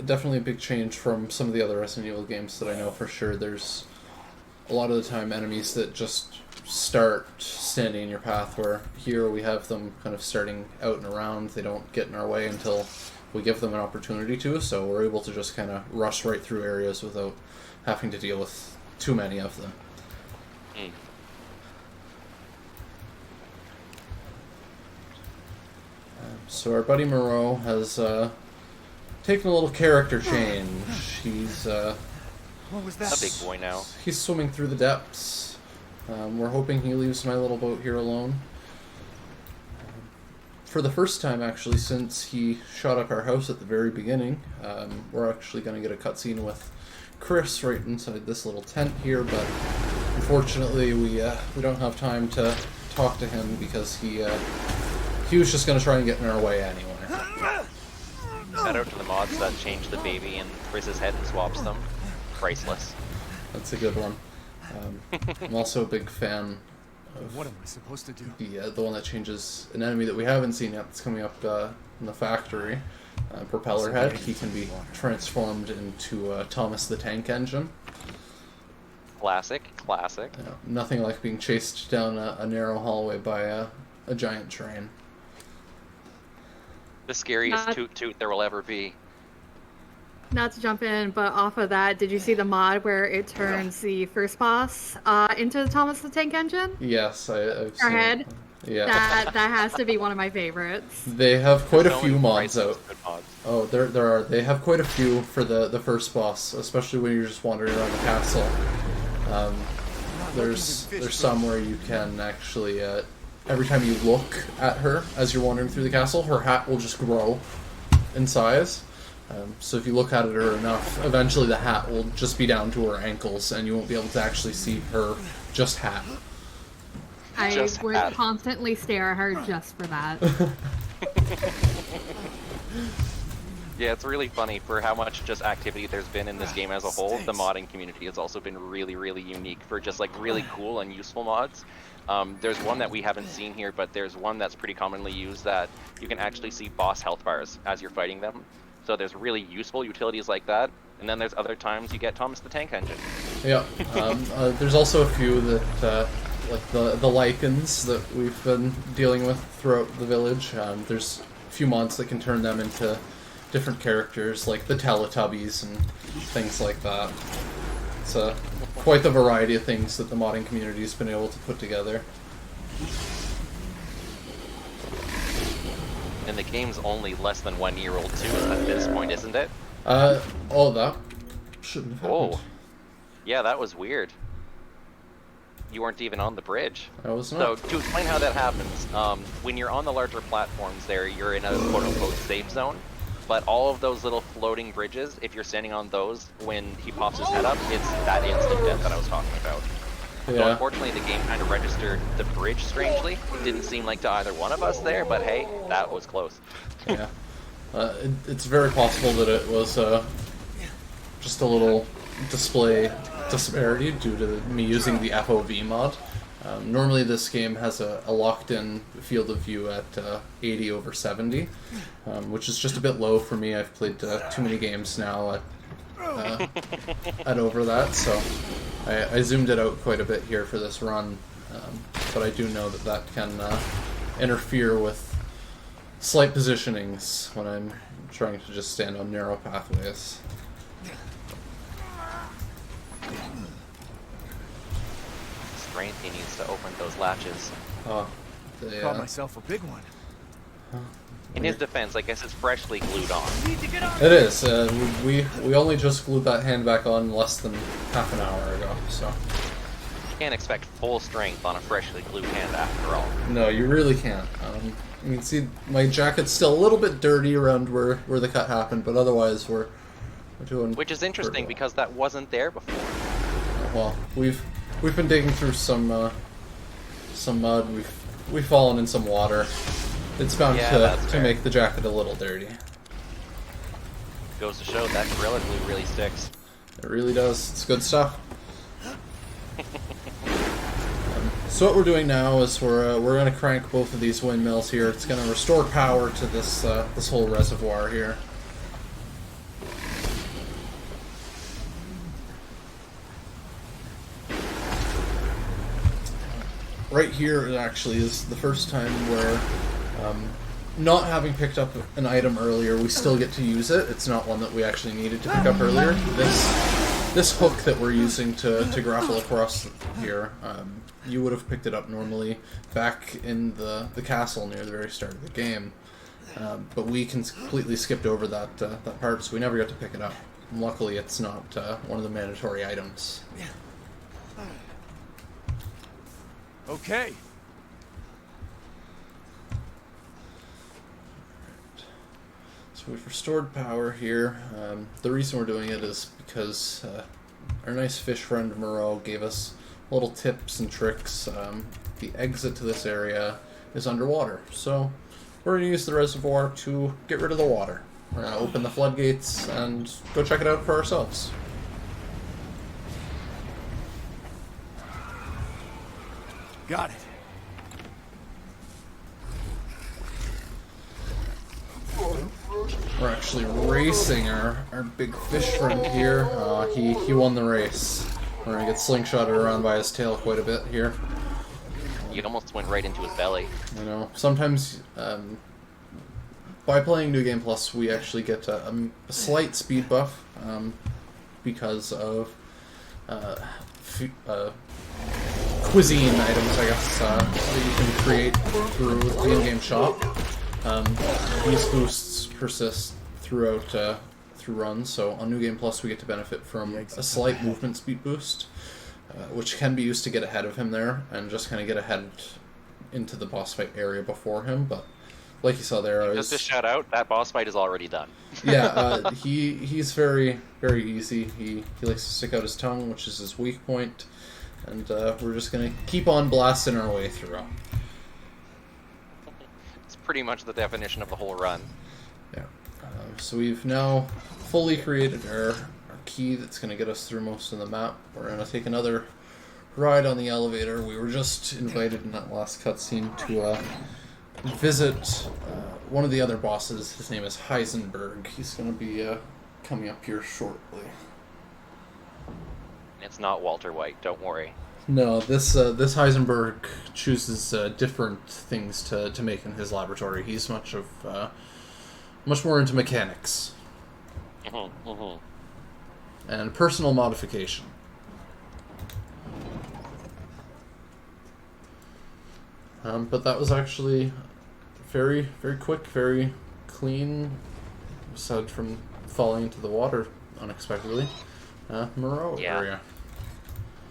definitely a big change from some of the other Resident Evil games that I know for sure. There's a lot of the time enemies that just start standing in your path, where here we have them kind of starting out and around. They don't get in our way until we give them an opportunity to, so we're able to just kind of rush right through areas without having to deal with too many of them. So our buddy Moreau has taken a little character change. He's What was that? A big boy now. he's swimming through the depths. We're hoping he leaves my little boat here alone. For the first time, actually, since he shot up our house at the very beginning, we're actually going to get a cutscene with Chris right inside this little tent here, but unfortunately we don't have time to talk to him because he was just going to try and get in our way anyway. Shout out to the mods that change the baby in Chris's head and swaps them. Priceless. That's a good one. I'm also a big fan of What am I supposed to do? the one that changes an enemy that we haven't seen yet that's coming up in the factory. Propeller head. He can be transformed into Thomas the Tank Engine. Classic. Nothing like being chased down a narrow hallway by a giant train. The scariest Not- toot there will ever be. Not to jump in, but off of that, did you see the mod where it turns the first boss into the Thomas the Tank Engine? Yes, I've Our seen head? it. Yeah. That has to be one of my favorites. They have quite a There's few no mods priceless out. good mods. Oh, there are. They have quite a few for the first boss, especially when you're just wandering around the castle. There's some where you can actually, every time you look at her as you're wandering through the castle, her hat will just grow in size. So if you look at her enough, eventually the hat will just be down to her ankles, and you won't be able to actually see her just hat. I Just would had- constantly stare at her just for that. Yeah, it's really funny for how much just activity there's been in this game as a whole. The modding community has also been really, really unique for just like really cool and useful mods. There's one that we haven't seen here, but there's one that's pretty commonly used that you can actually see boss health bars as you're fighting them. So there's really useful utilities like that. And then there's other times you get Thomas the Tank Engine. Yeah. There's also a few that, like the lichens that we've been dealing with throughout the village. There's a few mods that can turn them into different characters, like the Teletubbies and things like that. It's quite the variety of things that the modding community has been able to put together. And the game's only less than 1 year old too at this point, isn't it? Oh, that shouldn't have happened. Oh. Yeah, that was weird. You weren't even on the bridge. I was So, not. to explain how that happens, when you're on the larger platforms there, you're in a quote-unquote safe zone, but all of those little floating bridges, if you're standing on those, when he pops his head up, it's that instant death that I was talking about. So Yeah. unfortunately, the game kind of registered the bridge strangely. It didn't seem like to either one of us there, but hey, that was close. Yeah. It's very possible that it was just a little display disparity due to me using the FOV mod. Normally this game has a locked-in field of view at 80/70, which is just a bit low for me. I've played too many games now at over that, so I zoomed it out quite a bit here for this run, but I do know that can interfere with slight positionings when I'm trying to just stand on narrow pathways. Strength, he needs to open those latches. Oh, Caught myself a big one. In his defense, I guess it's freshly glued on. it is. We only just glued that hand back on less than half an hour ago, so You can't expect full strength on a freshly glued hand after all. no, you really can't. You can see my jacket's still a little bit dirty around where the cut happened, but otherwise we're doing. Which is interesting pretty well. because that wasn't there before. Well, we've been digging through some mud. We've fallen in some water. It's bound Yeah, that's to fair. make the jacket a little dirty. Goes to show that Gorilla Glue really sticks. It really does. It's good stuff. So what we're doing now is we're going to crank both of these windmills here. It's going to restore power to this this whole reservoir here. right here, it actually is the first time where, not having picked up an item earlier, we still get to use it. It's not one that we actually needed to pick up earlier. This hook that we're using to grapple across here, you would have picked it up normally back in the castle near the very start of the game. But we completely skipped over that part, so we never got to pick it up. And luckily, it's not one of the mandatory items. Okay. So we've restored power here. The reason we're doing it is because our nice fish friend Moreau gave us little tips and tricks. The exit to this area is underwater, so we're going to use the reservoir to get rid of the water. We're going to open the floodgates and go check it out for ourselves. Got it. We're actually racing our big fish friend here. He won the race. We're going to get slingshotted around by his tail quite a bit here. You almost went right into his belly. I know. Sometimes, by playing New Game Plus, we actually get a slight speed buff because of cuisine items, I guess, that you can create through the in-game shop. These boosts persist throughout through runs, so on New Game Plus we get to benefit from a slight movement speed boost, which can be used to get ahead of him there and just kind of get ahead into the boss fight area before him. But like you saw there, Just to shout out, that boss fight is already done. yeah, he's very, very easy. He likes to stick out his tongue, which is his weak point, and we're just gonna keep on blasting our way through. It's pretty much the definition of the whole run. Yeah. So we've now fully created our key that's going to get us through most of the map. We're going to take another ride on the elevator. We were just invited in that last cutscene to visit one of the other bosses. His name is Heisenberg. He's going to be coming up here shortly. It's not Walter White, don't worry. No, this Heisenberg chooses different things to make in his laboratory. He's much more into mechanics and personal modification. But that was actually very, very quick, very clean, aside from falling into the water unexpectedly. Moreau area.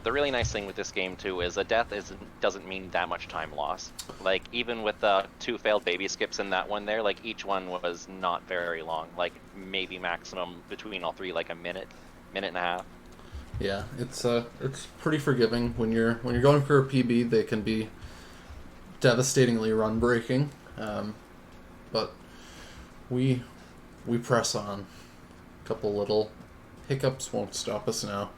The really nice thing with this game too is a death doesn't mean that much time lost. Like even with the 2 failed baby skips in that one there, like each one was not very long. Like maybe maximum between all 3 like a minute and a half. Yeah, it's pretty forgiving when you're going for a PB. They can be devastatingly run breaking, but we press on. A couple little hiccups won't stop us now.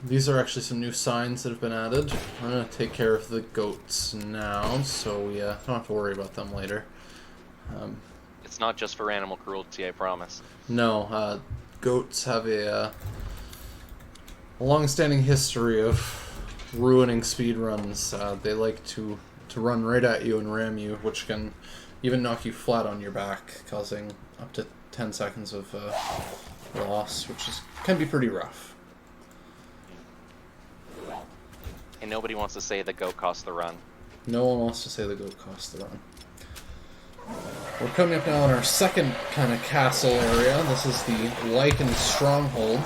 These are actually some new signs that have been added. I'm going to take care of the goats now, so we don't have to worry about them later. It's not just for animal cruelty, I promise. No, goats have a long-standing history of ruining speedruns. They like to run right at you and ram you, which can even knock you flat on your back, causing up to 10 seconds of loss, which can be pretty rough. And nobody wants to say the goat cost the run. No one wants to say the goat cost the run. We're coming up now on our second kind of castle area. This is the Lycan Stronghold.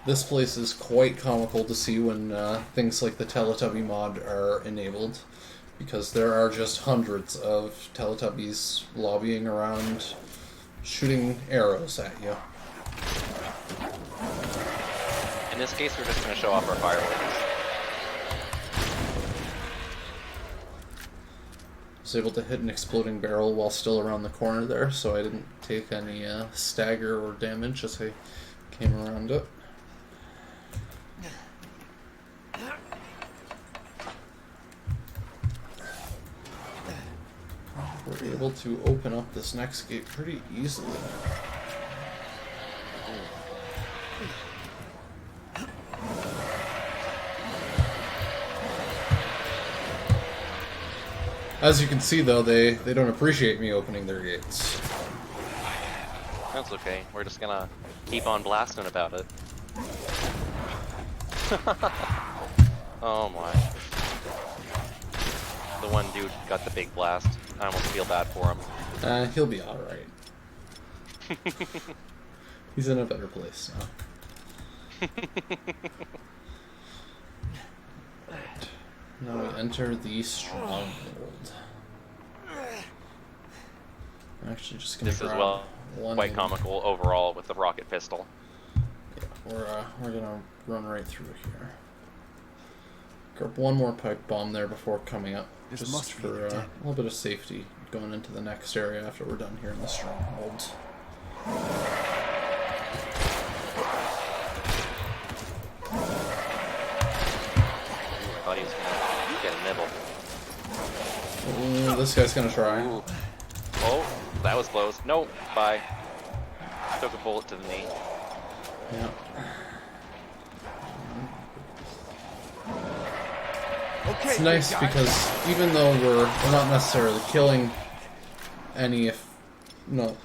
This place is quite comical to see when things like the Teletubby mod are enabled, because there are just hundreds of Teletubbies lobbying around, shooting arrows at you. In this case, we're just going to show off our fireworks. I was able to hit an exploding barrel while still around the corner there, so I didn't take any stagger or damage as I came around it. We're able to open up this next gate pretty easily. As you can see, though, they don't appreciate me opening their gates. That's okay. We're just gonna keep on blasting about it. Oh my. The one dude got the big blast. I almost feel bad for him. He'll be alright. He's in a better place now. Right. Now we enter the stronghold. I'm actually just gonna This is, grab well, one quite of- comical overall with the rocket pistol. Yeah, we're gonna run right through here. Grab one more pipe bomb there before coming up, This just must be for the a den. little bit of safety going into the next area after we're done here in the stronghold. I thought he was gonna get a nibble. Ooh, this guy's gonna try. Ooh. Oh, that was close. Nope. Bye. Took a bullet to the knee. Yeah. Okay, It's nice big guy. because even though we're not necessarily killing any, if not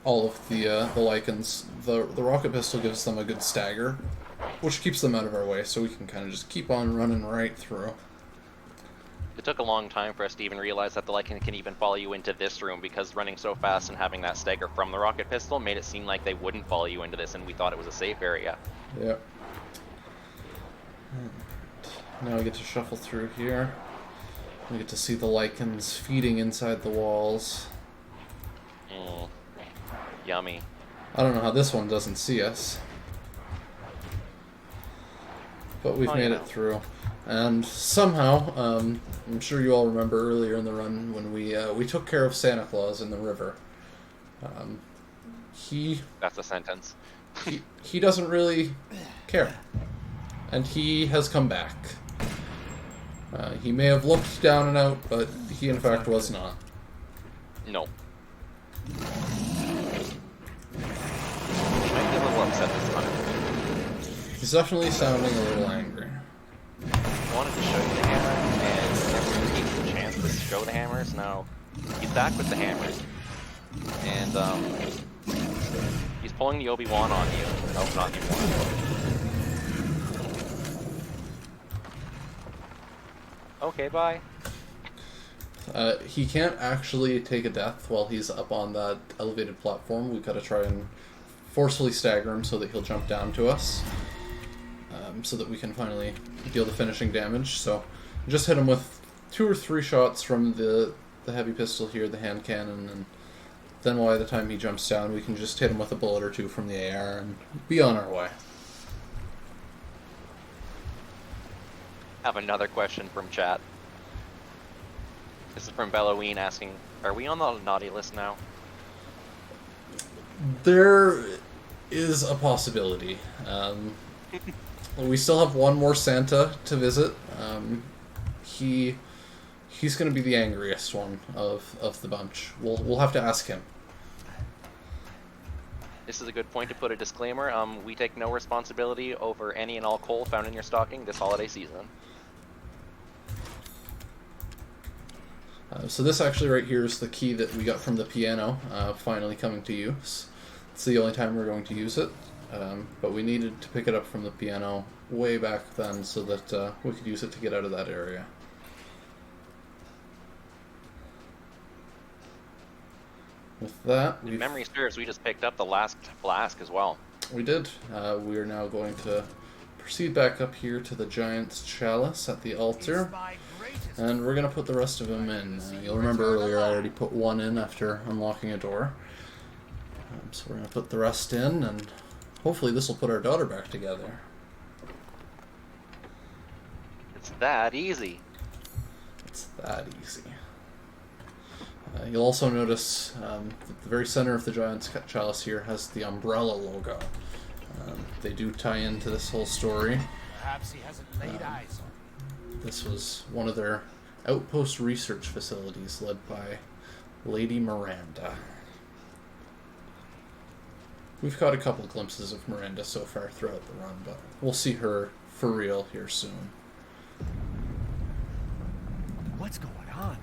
all of the Lycans, the rocket pistol gives them a good stagger, which keeps them out of our way, so we can kind of just keep on running right through. It took a long time for us to even realize that the Lycan can even follow you into this room, because running so fast and having that stagger from the rocket pistol made it seem like they wouldn't follow you into this, and we thought it was a safe area. Yep. Now we get to shuffle through here. We get to see the Lycans feeding inside the walls. Mm. Yummy. I don't know how this one doesn't see us. But we've Oh, made yeah. it through. And somehow, I'm sure you all remember earlier in the run when we took care of Santa Claus in the river. He That's a sentence. he doesn't really care. And he has come back. He may have looked down and out, but he in fact was not. No. He might be a little upset this time. He's definitely sounding a little angry. I wanted to show you the hammer, and never really gave him a chance to show the hammers. Now, he's back with the hammers. And, he's pulling the Obi-Wan on you. Oh, not anymore. Okay, bye. He can't actually take a death while he's up on that elevated platform. We've got to try and forcefully stagger him so that he'll jump down to us. So that we can finally deal the finishing damage. So just hit him with 2 or 3 shots from the heavy pistol here, the hand cannon, and then by the time he jumps down, we can just hit him with a bullet or 2 from the AR and be on our way. I have another question from chat. This is from Belloween asking, are we on the naughty list now? There is a possibility. We still have one more Santa to visit. He's going to be the angriest one of the bunch. We'll have to ask him. This is a good point to put a disclaimer. We take no responsibility over any and all coal found in your stocking this holiday season. So this actually right here is the key that we got from the piano, finally coming to use. It's the only time we're going to use it, but we needed to pick it up from the piano way back then so that we could use it to get out of that area. With that, If memory serves, we just picked up the last flask as well. we did. We are now going to proceed back up here to the Giant's Chalice at the altar. And we're going to put the rest of them in. You'll remember earlier I already put one in after unlocking a door. So we're going to put the rest in, and hopefully this will put our daughter back together. It's that easy. It's that easy. You'll also notice that the very center of the Giant's Chalice here has the umbrella logo. They do tie into this whole story. Perhaps he hasn't laid eyes on. This was one of their outpost research facilities led by Lady Miranda. We've caught a couple glimpses of Miranda so far throughout the run, but we'll see her for real here soon. What's going on?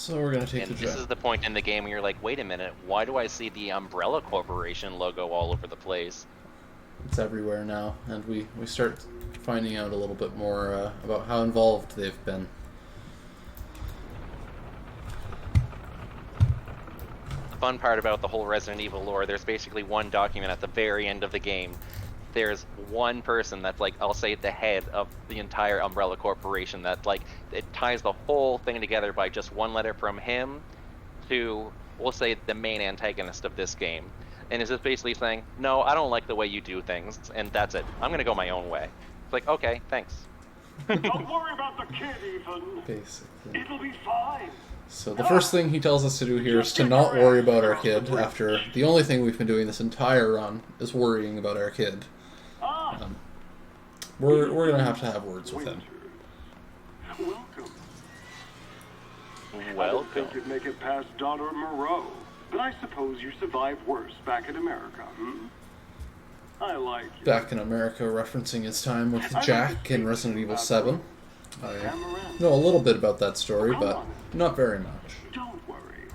So we're gonna take And the this jet. is the point in the game where you're like, wait a minute, why do I see the Umbrella Corporation logo all over the place? It's everywhere now, and we start finding out a little bit more about how involved they've been. Fun part about the whole Resident Evil lore, there's basically one document at the very end of the game. There's one person that's like, I'll say the head of the entire Umbrella Corporation that like, it ties the whole thing together by just one letter from him to, we'll say, the main antagonist of this game. And is just basically saying, no, I don't like the way you do things, and that's it. I'm gonna go my own way. It's like, okay, thanks. Don't worry about the kid, Ethan. Basically. It'll be fine. So the first thing he tells us to do here is to not worry about our kid, after the only thing we've been doing this entire run is worrying about our kid. We're gonna have words with him. Welcome. I Welcome. don't think you'd make it past Daughter Moreau, but I suppose you survived worse back in America, hmm? I like you. Back in America, referencing his time with Jack in Resident Evil 7. I know a little bit about that story, but not very much. Don't worry.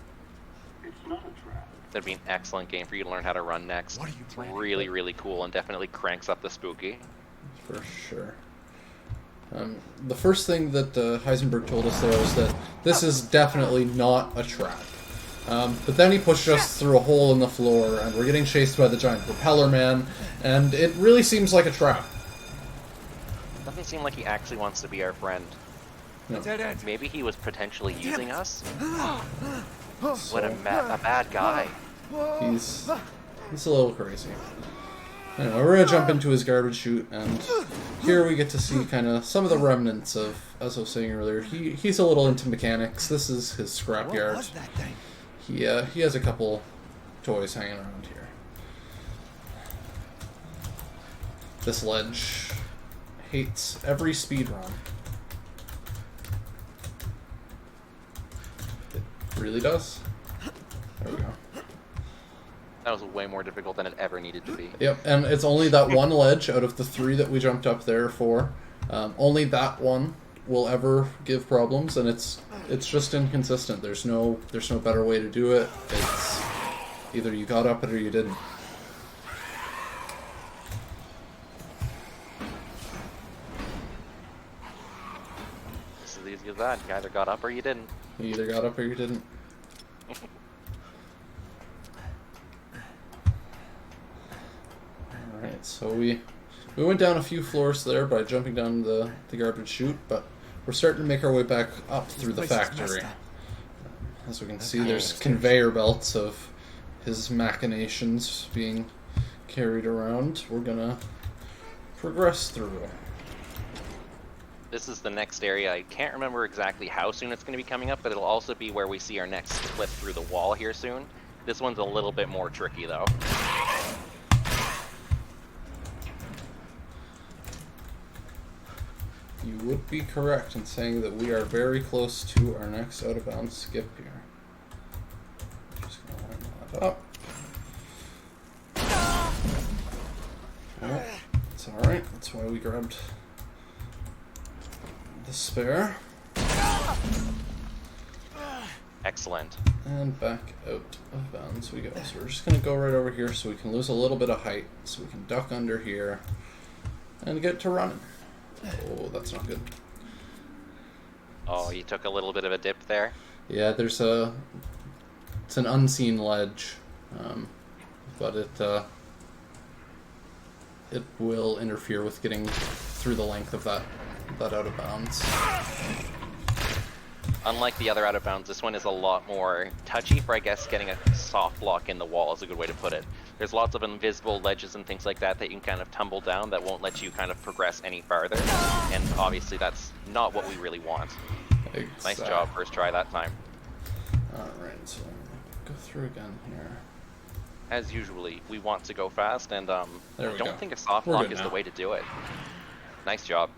It's not a trap. That'd be an excellent game for you to learn how to run next. What are you It's planning? really, really cool and definitely cranks up the spooky. For sure. The first thing that Heisenberg told us there was that this is definitely not a trap. But then he pushed us through a hole in the floor, and we're getting chased by the giant propeller man, and it really seems like a trap. Doesn't seem like he actually wants to be our friend. No. Dead end. Maybe he was potentially using us? What a bad guy. He's a little crazy. Anyway, we're gonna jump into his garbage chute, and here we get to see kind of some of the remnants of, as I was saying earlier, he's a little into mechanics. This is his What scrapyard. was that thing? He has a couple toys hanging around here. This ledge hates every speed run. It really does. There we go. That was way more difficult than it ever needed to be. Yep, and it's only that one ledge out of the 3 that we jumped up there for. Only that one will ever give problems, and it's just inconsistent. There's no better way to do it. It's either you got up it or you didn't. It's as easy as that. You either got up or you didn't. You either got up or you didn't. Alright, so we went down a few floors there by jumping down the garbage chute, but we're starting to make our way back up through the This place is factory. messed up. As we can see, there's conveyor belts of his machinations being carried around. We're gonna progress through. This is the next area. I can't remember exactly how soon it's going to be coming up, but it'll also be where we see our next clip through the wall here soon. This one's a little bit more tricky, though. You would be correct in saying that we are very close to our next out-of-bounds skip here. Just gonna line that up. Well, it's alright. That's why we grabbed the spare. Excellent. And back out of bounds we go. So we're just going to go right over here so we can lose a little bit of height, so we can duck under here and get to running. Oh, that's not good. Oh, you took a little bit of a dip there. Yeah, it's an unseen ledge, but it will interfere with getting through the length of that out of bounds. Unlike the other out of bounds, this one is a lot more touchy for, I guess, getting a soft lock in the wall is a good way to put it. There's lots of invisible ledges and things like that that you can kind of tumble down that won't let you kind of progress any farther. And obviously that's not what we really want. Nice job, first try that time. Alright, so go through again here. As usually, we want to go fast, and I There we don't go. think a soft We're lock good is now. the way to do it. Nice job.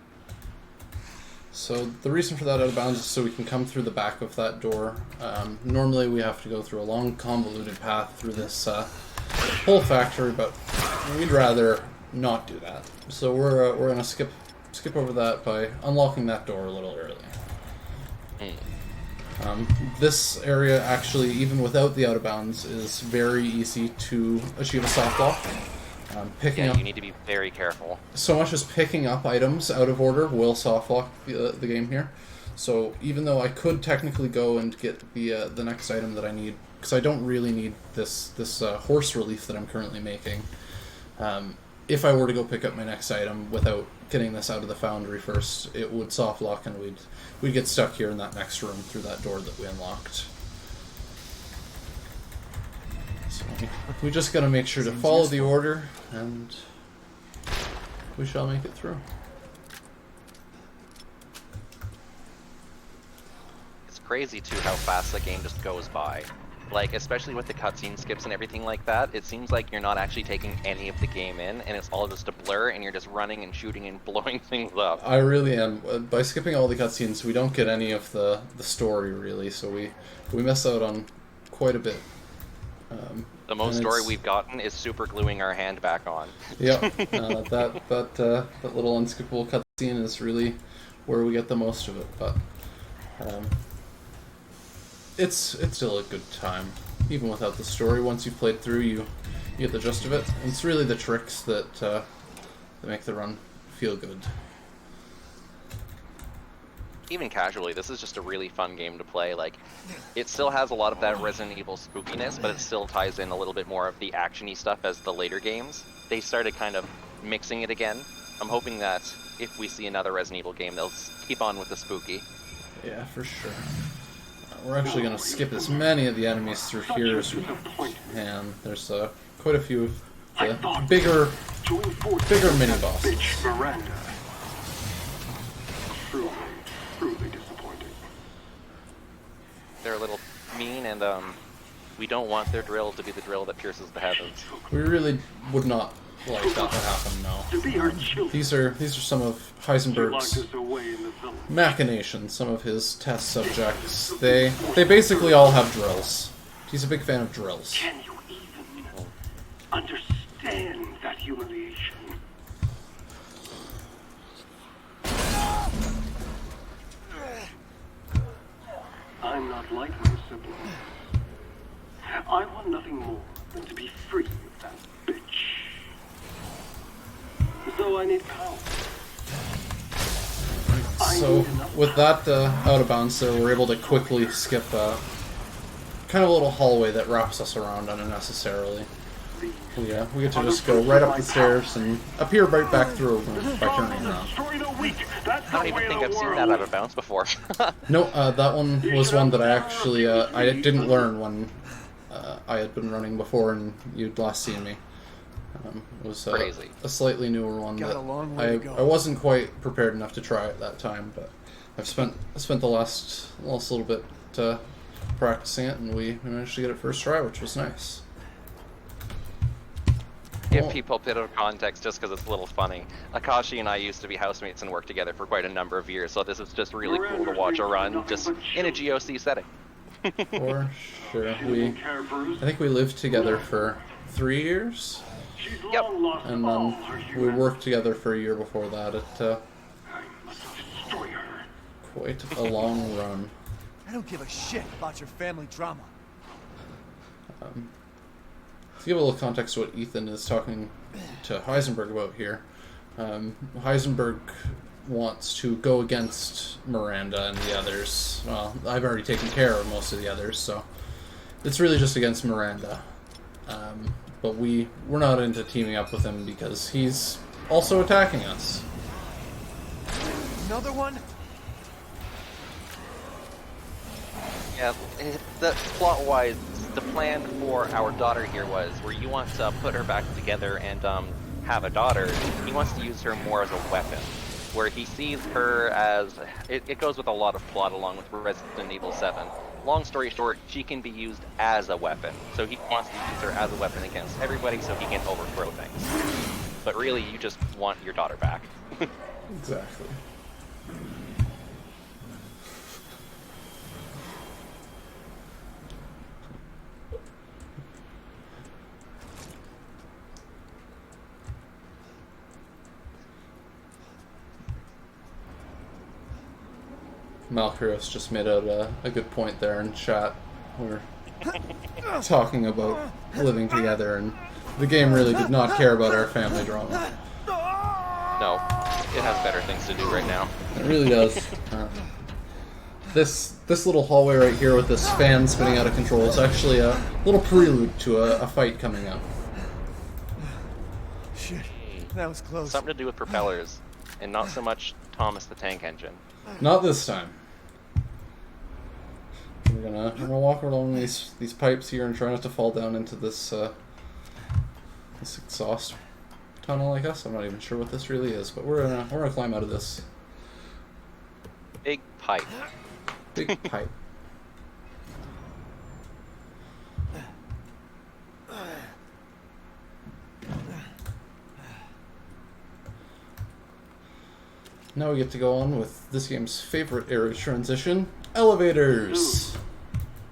So the reason for that out of bounds is so we can come through the back of that door. Normally we have to go through a long convoluted path through this whole factory, but we'd rather not do that. So we're gonna skip over that by unlocking that door a little early. This area, actually, even without the out of bounds, is very easy to achieve a soft lock. Picking Yeah, up you need to be very careful. so much as picking up items out of order will soft lock the game here. So even though I could technically go and get the next item that I need, because I don't really need this horse relief that I'm currently making. If I were to go pick up my next item without getting this out of the foundry first, it would soft lock and we'd get stuck here in that next room through that door that we unlocked. So we just gotta make sure to follow the order, and we shall make it through. It's crazy too how fast the game just goes by. Like, especially with the cutscene skips and everything like that, it seems like you're not actually taking any of the game in, and it's all just a blur, and you're just running and shooting and blowing things up. I really am. By skipping all the cutscenes, we don't get any of the story, really, so we miss out on quite a bit. The most story we've gotten is super gluing our hand back on. Yeah, that little unskippable cutscene is really where we get the most of it, but it's still a good time, even without the story. Once you've played through, you get the gist of it. And it's really the tricks that make the run feel good. Even casually, this is just a really fun game to play. Like, it still has a lot of that Resident Evil spookiness, but it still ties in a little bit more of the action-y stuff as the later games. They started kind of mixing it again. I'm hoping that if we see another Resident Evil game, they'll keep on with the spooky. Yeah, for sure. We're actually going to skip as many of the enemies through here as we can. There's quite a few of the bigger mini-bosses. Miranda. Truly disappointing. They're a little mean, and we don't want their drill to be the drill that pierces the heavens. We really would not like that to happen, no. To be our children. These are some of You locked Heisenberg's us away in the village. machinations, some of his test subjects. They basically all have drills. He's a big fan of drills. Can you even understand that humiliation? I'm not like my siblings. I want nothing more than to be free of that bitch. So I need power. So with that out of bounds there, we're able to quickly skip kind of a little hallway that wraps us around unnecessarily. We get to just go right up the stairs and appear right back through a room by turning around. I don't even think I've seen that out of bounds before. No, that one was one that I actually I didn't learn when I had been running before and you'd last seen me. It was Crazy. a slightly newer one that I wasn't quite prepared enough to try at that time, but I've spent the last little bit practicing it, and we managed to get it first try, which was nice. Give people a bit of context just because it's a little funny. Akashi and I used to be housemates and work together for quite a number of years, so this is just really cool to watch a run just in a GOC setting. For sure. I think we lived together for 3 years. Yep. And then we worked together for a year before that. Quite a long run. I don't give a shit about your family drama. To give a little context to what Ethan is talking to Heisenberg about here, Heisenberg wants to go against Miranda and the others. Well, I've already taken care of most of the others, so it's really just against Miranda. But we're not into teaming up with him because he's also attacking us. Another one? Yeah, the plot-wise, the plan for our daughter here was where you want to put her back together and have a daughter. He wants to use her more as a weapon, where he sees her as... It goes with a lot of plot along with Resident Evil 7. Long story short, she can be used as a weapon. So he wants to use her as a weapon against everybody so he can overthrow things. But really, you just want your daughter back. Exactly. Malcurios just made out a good point there in chat. We're talking about living together, and the game really did not care about our family drama. No, it has better things to do right now. It really does. This little hallway right here with this fan spinning out of control is actually a little prelude to a fight coming up. Shit, that was close. Something to do with propellers, and not so much Thomas the Tank Engine. Not this time. We're gonna walk along these pipes here and try not to fall down into this this exhaust tunnel, I guess. I'm not even sure what this really is, but we're gonna climb out of this Big pipe. big pipe. Now we get to go on with this game's favorite area transition, elevators.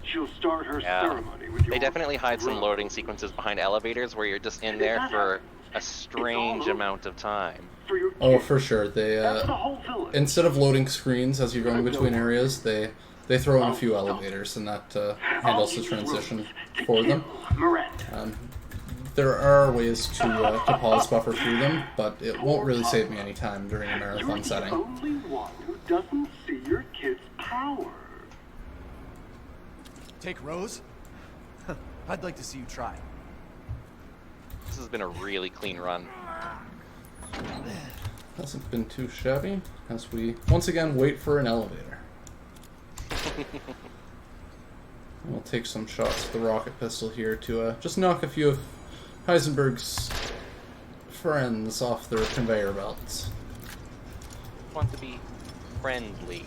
She'll start her Yeah. ceremony with your They definitely hide some drug. loading sequences behind elevators where you're just in there for a strange amount of time. For your Oh, kids. for sure. They That's the whole village. instead of loading screens as you're going between areas, they throw in a few elevators, and that handles the transition for them. Miranda. There are ways to pause buffer through them, but it won't really save me any time during a You're marathon the setting. only one who doesn't see your kid's power. Take Rose? I'd like to see you try. This has been a really clean run. Hasn't been too shabby as we once again wait for an elevator. We'll take some shots with the rocket pistol here to just knock a few of Heisenberg's friends off their conveyor belts. Want to be friendly.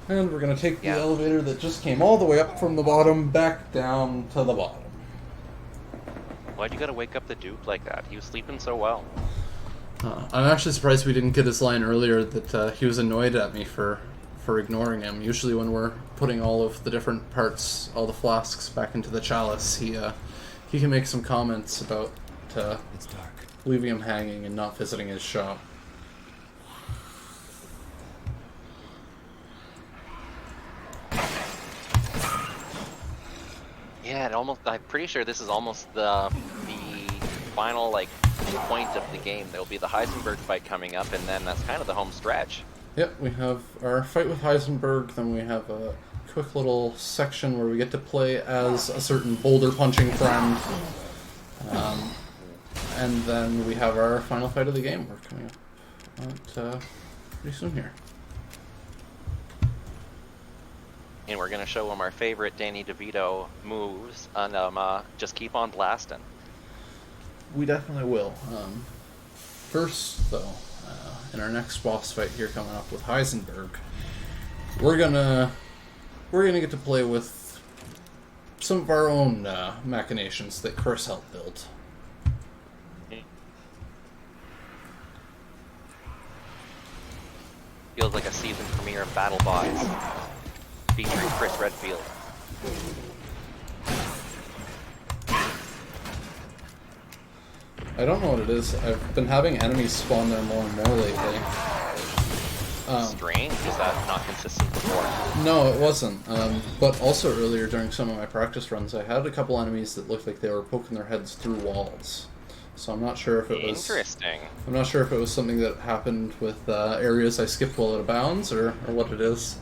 And we're going to take the Yeah. elevator that just came all the way up from the bottom back down to the bottom. Why'd you gotta wake up the Duke like that? He was sleeping so well. I'm actually surprised we didn't get his line earlier that he was annoyed at me for ignoring him. Usually when we're putting all of the different parts, all the flasks back into the chalice, he can make some comments about It's dark. leaving him hanging and not visiting his shop. Yeah, I'm pretty sure this is almost the final like point of the game. There'll be the Heisenberg fight coming up, and then that's kind of the home stretch. Yep, we have our fight with Heisenberg, then we have a quick little section where we get to play as a certain boulder punching friend. And then we have our final fight of the game. We're coming up pretty soon here. And we're gonna show them our favorite Danny DeVito moves, and just keep on blasting. We definitely will. First, though, in our next boss fight here coming up with Heisenberg, we're gonna get to play with some of our own machinations that Chris helped build. Feels like a season premiere of Battle Bots, featuring Chris Redfield. I don't know what it is. I've been having enemies spawn there more and more lately. Strange, is that not consistent before? No, it wasn't. But also earlier during some of my practice runs, I had a couple enemies that looked like they were poking their heads through walls. So I'm not sure if it was. Interesting. I'm not sure if it was something that happened with areas I skipped well out of bounds, or what it is.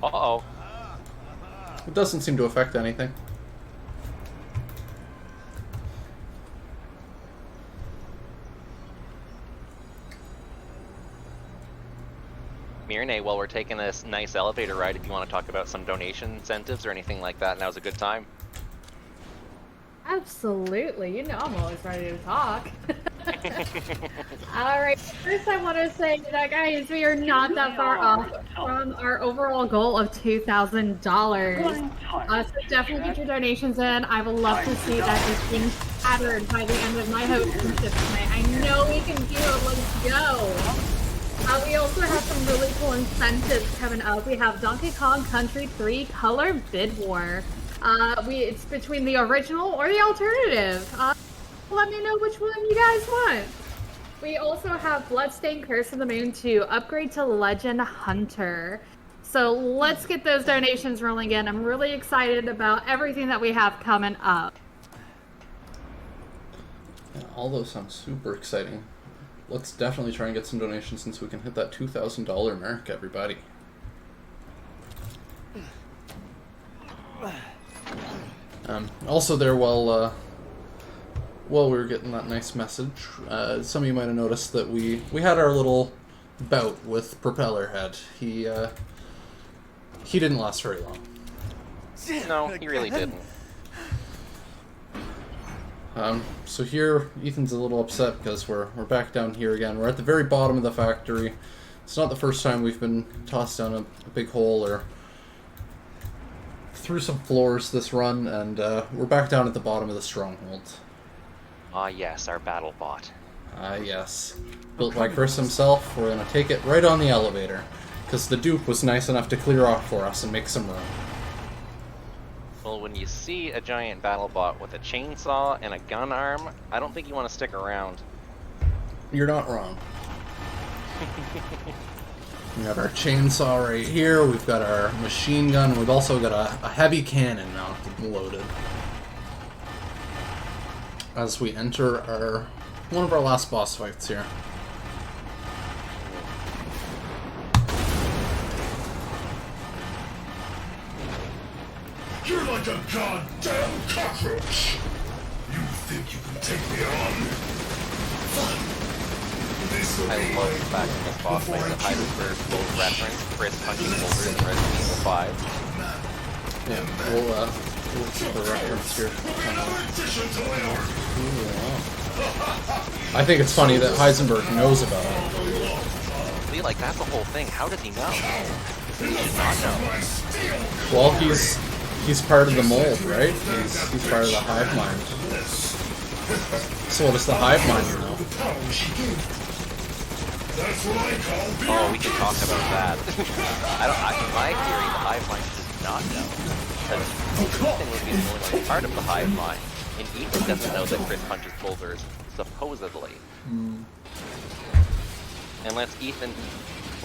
Uh-oh. It doesn't seem to affect anything. Mirne, while we're taking this nice elevator ride, if you want to talk about some donation incentives or anything like that, now's a good time. Absolutely. You know I'm always ready to talk. Alright, first I want to say that, guys, we are not that far off from our overall goal of $2,000. So definitely get your donations in. I would love to see that just being shattered by the end of my hostingship tonight. I know we can do it. Let's go. We also have some really cool incentives coming up. We have Donkey Kong Country 3 Color Bid War. It's between the original or the alternative. Let me know which one you guys want. We also have Bloodstained Curse of the Moon to upgrade to Legend Hunter. So let's get those donations rolling in. I'm really excited about everything that we have coming up. Yeah, all those sound super exciting. Let's definitely try and get some donations since we can hit that $2,000 mark, everybody. Also there, while we were getting that nice message, some of you might have noticed that we had our little bout with Propellerhead. He didn't last very long. No, he really didn't. So here, Ethan's a little upset because we're back down here again. We're at the very bottom of the factory. It's not the first time we've been tossed down a big hole or through some floors this run, and we're back down at the bottom of the stronghold. Ah, yes, our battle bot. Ah, yes. Built by Chris himself. We're going to take it right on the elevator, because the Duke was nice enough to clear off for us and make some room. Well, when you see a giant battle bot with a chainsaw and a gun arm, I don't think you want to stick around. You're not wrong. We have our chainsaw right here, we've got our machine gun, we've also got a heavy cannon mounted and loaded. As we enter one of our last boss fights here. You're like a goddamn cockroach! You think you can take me on? I love the fact that this boss fight that Heidelberg will reference Chris punching boulders in Resident Evil 5. Yeah, we'll see the reference here. I think it's funny that Heisenberg knows about it. See, like, that's the whole thing. How does he know? He should not know. Well, he's part of the mold, right? He's part of the hive mind. So what does the hive mind know? Oh, we can talk about that. In my theory, the hive mind does not know. Because Ethan would be the only one part of the hive mind, and Ethan doesn't know that Chris punches boulders, supposedly. And lets Ethan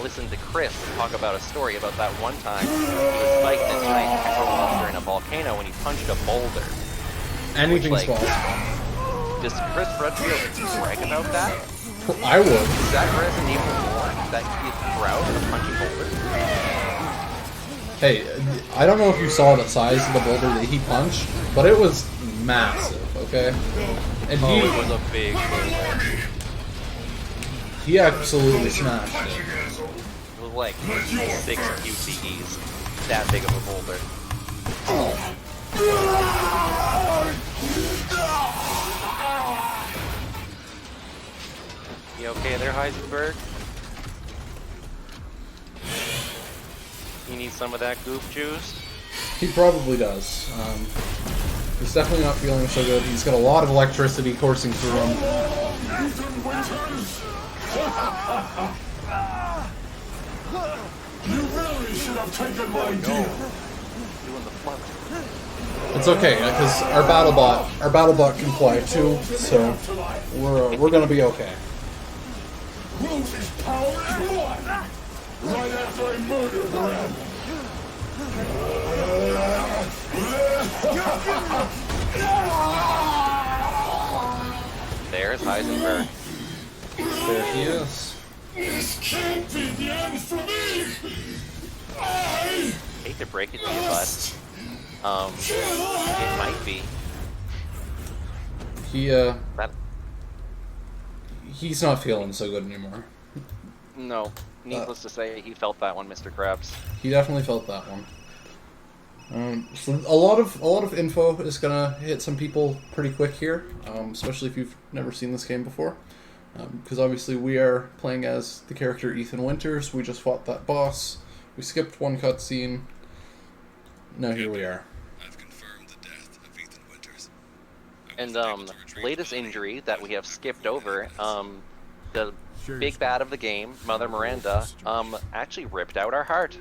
listen to Chris talk about a story about that one time he was fighting a giant petrol monster in a volcano when he punched a boulder. Anything's Which, like, possible. Does Chris Redfield brag about that? I would. Is that Resident Evil 4? That he's proud of punching boulders? Hey, I don't know if you saw the size of the boulder that he punched, but it was massive, okay? And it was a big boulder. He absolutely smashed it. It was like 6 QCEs. That big of a boulder. You okay there, Heisenberg? You need some of that goop juice? He probably does. He's definitely not feeling so good. He's got a lot of electricity coursing through him. You really should have taken my deal. Doing the flip. It's okay, because our BattleBot can fly too, so we're gonna be okay. Rose's power is one! Right after I murdered her! There's Heisenberg. There he is. This can't be the end for me! Hate to break it to you, bud. It might be. He's not feeling so good anymore. No. Needless to say, he felt that one, Mr. Krabs. He definitely felt that one. So a lot of info is gonna hit some people pretty quick here, especially if you've never seen this game before. Because obviously we are playing as the character Ethan Winters. We just fought that boss. We skipped one cutscene. Now here we are. I've confirmed the death of Ethan Winters. And latest injury that we have skipped over, the big bad of the game, Mother Miranda, actually ripped out our heart.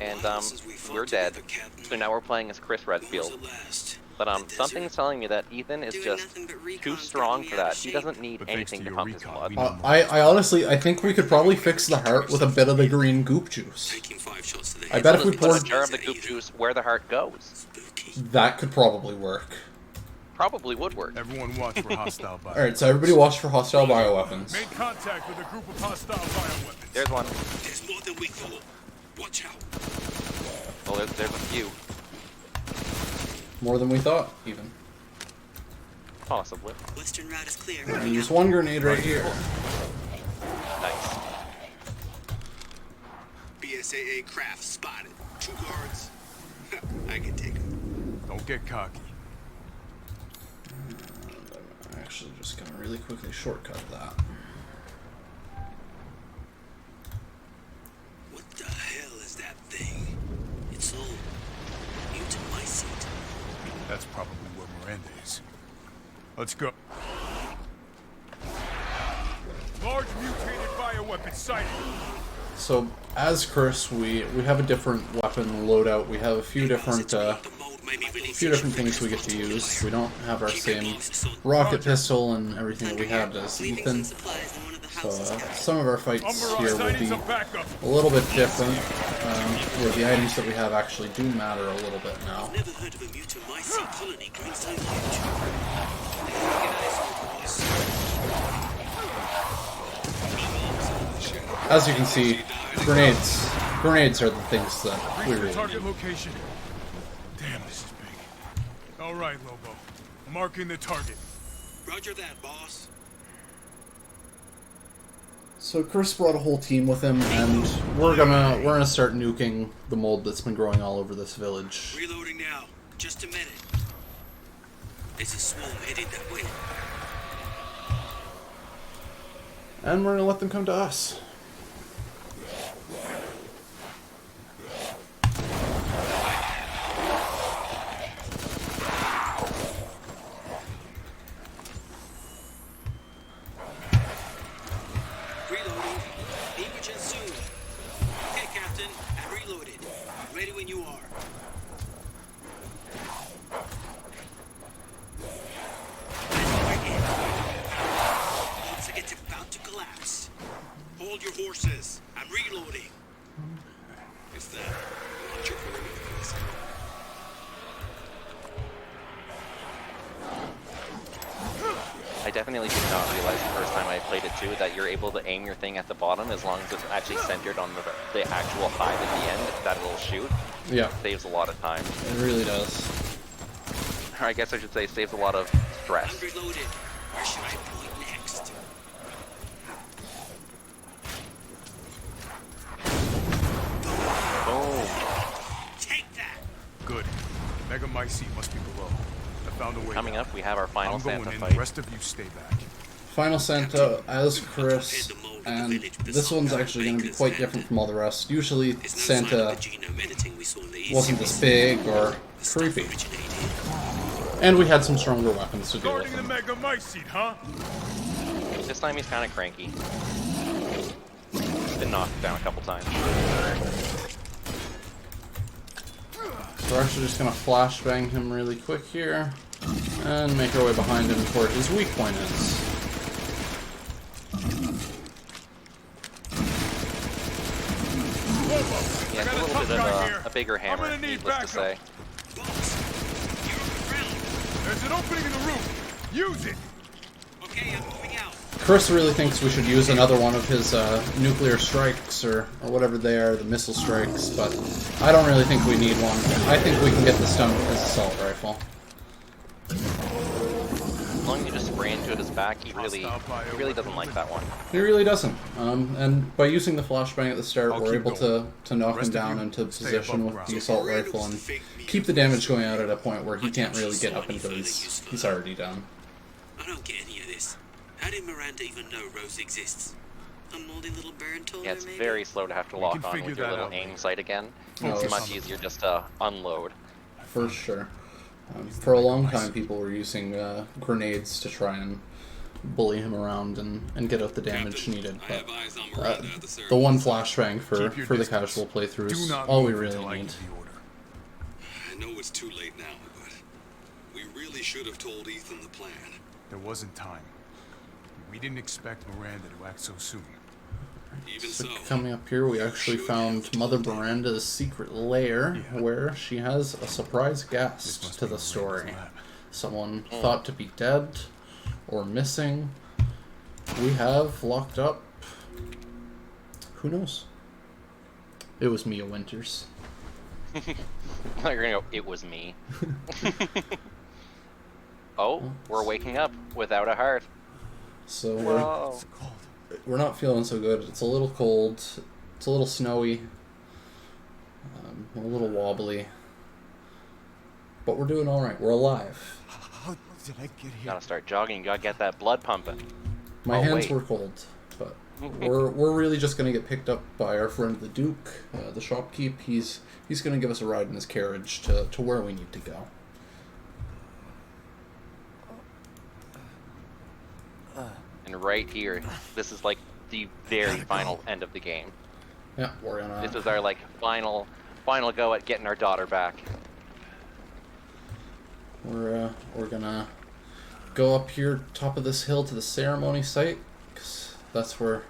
and we're dead. So now we're playing as Chris Redfield. But something's telling me that Ethan is just too strong for that. He doesn't need anything to pump his blood. I honestly, I think we could probably fix the heart with a bit of the green goop juice. I bet if we put poured a jar of the goop juice where the heart goes. that could probably work. Probably would work. Everyone watch for hostile bioweapons. Alright, so everybody watch for hostile bioweapons. Made contact with a group of hostile bioweapons. There's one. There's more than we thought. Watch out. Well, there's a few. More than we thought, even. Possibly. Western route is clear. And there's one grenade right here. Nice. BSAA craft spotted. 2 guards. I can take them. Don't get cocky. I'm actually just gonna really quickly shortcut that. What the hell is that thing? It's all new to my seat. That's probably where Miranda is. Let's go. Large mutated bioweapon sighted. So, as Chris, we have a different weapon loadout. We have a few different things we get to use. We don't have our same rocket pistol and everything that we had as Ethan. So, some of our fights here will be a little bit different, where the items that we have actually do matter a little bit now. Never heard of a mutant mycete colony growing so huge. As you can see, grenades are the things that we really Target need. location. Damn, this is big. All right, Lobo. Marking the target. Roger that, boss. So Chris brought a whole team with him, and we're gonna start nuking the mold that's been growing all over this village. Reloading now. Just a minute. There's a swarm heading that way. And we're gonna let them come to us. Reloading. Emergen soon. Okay, Captain. I'm reloaded. Ready when you are. Looks like it's about to collapse. Hold your horses. I'm reloading. Is that what you're hearing? I definitely did not realize the first time I played it too that you're able to aim your thing at the bottom as long as it's actually centered on the actual hive at the end. That little shoot Yeah, saves a lot of time. it really does. Or I guess I should say saves a lot of stress. I'm reloaded. Where should I point next? Boom. Take that. Good. Mega mycete must be below. I found a way. Coming out. up, we have our final I'm going Santa in. fight. The rest of you stay back. Final Santa as Chris, and this one's actually going to be quite different from all the rest. Usually Santa wasn't this big or creepy. And we had some stronger weapons to deal with Guarding the him. mega mycete, huh? This time he's kind of cranky. He's been knocked down a couple times. So we're actually just going to flashbang him really quick here, and make our way behind him toward his weak point is. Yeah, it's a little bit of a bigger hammer, needless to say. There's an opening in the roof. Use it. Okay, I'm moving out. Chris really thinks we should use another one of his nuclear strikes, or whatever they are, the missile strikes, but I don't really think we need one. I think we can get this done with his assault rifle. As long as you just spray into his back, he really doesn't like that one. He really doesn't. And by using the flashbang at the start, I'll we're keep able to knock him Rest of down you, into stay position above with ground. the assault rifle and keep the damage going out at a point where he can't really get up until he's already done. I don't get any of this. How did Miranda even know Rose exists? A moldy little burn told Yeah, her, it's maybe? very slow to have to We lock can on figure with your that little out aim later. sight again. No, It's it's- much easier just to unload. For sure. For a long time, people were using grenades to try and bully him around and get out the damage needed. I But have eyes on Miranda at the the ceremony. one flashbang for Keep your the distance. casual playthrough Do is not all we move really until I need. give the order. I know it's too late now, but we really should have told Ethan the plan. There wasn't time. We didn't expect Miranda to act so soon. Even So so, coming up here, we actually found Mother Miranda's secret lair, Yeah. where she has a surprise This guest must to be the Miranda's story. lab. Someone thought to be dead or missing. We have locked up. Who knows? It was Mia Winters. You're gonna go, it was me. Oh, we're waking up without a heart. So Whoa. It's cold. we're not feeling so good. It's a little cold. It's a little snowy. A little wobbly. But we're doing all right. We're alive. How did I get here? Gotta start jogging, you gotta get that blood pumping. My Oh, hands wait. were cold, but we're really just gonna get picked up by our friend the Duke, the shopkeep. He's gonna give us a ride in his carriage to where we need to go. And right here, this is like the very final end of the game. Yeah, we're gonna. This is our like final go at getting our daughter back. We're gonna go up here top of this hill to the ceremony site, 'cause that's where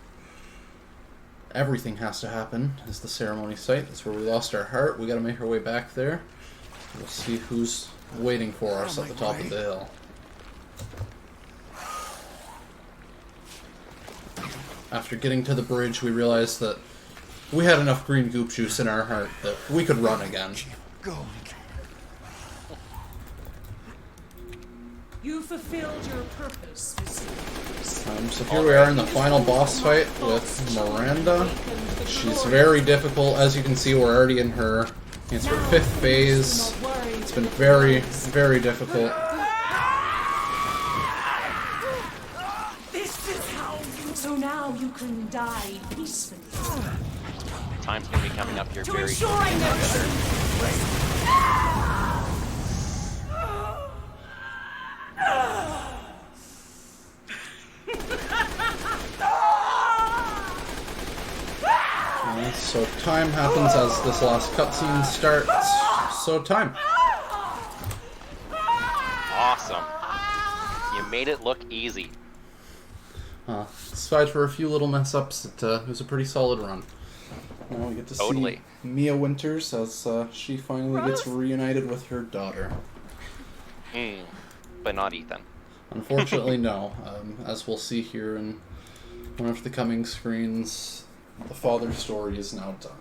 everything has to happen. Is the ceremony site? That's where we lost our heart. We gotta make our way back there. We'll see who's waiting for us at the top of the hill. After getting to the bridge, we realized that we had enough green goop juice in our heart that we could run again. Go. You fulfilled your purpose, So here we are in the final boss fight with Miranda. She's very difficult. As you can see, we're already in her. It's her 5th phase. It's been very, very difficult. This is how. So now you can die peacefully. Time's gonna be coming up here To very ensure shortly. I never So time happens as this last cutscene starts. So time. Awesome. You made it look easy. Aside for a few little mess ups, it was a pretty solid run. Now we get to Totally. see Mia Winters as she finally gets reunited with her daughter. But not Ethan. Unfortunately, no. As we'll see here in one of the coming screens, the father's story is now done.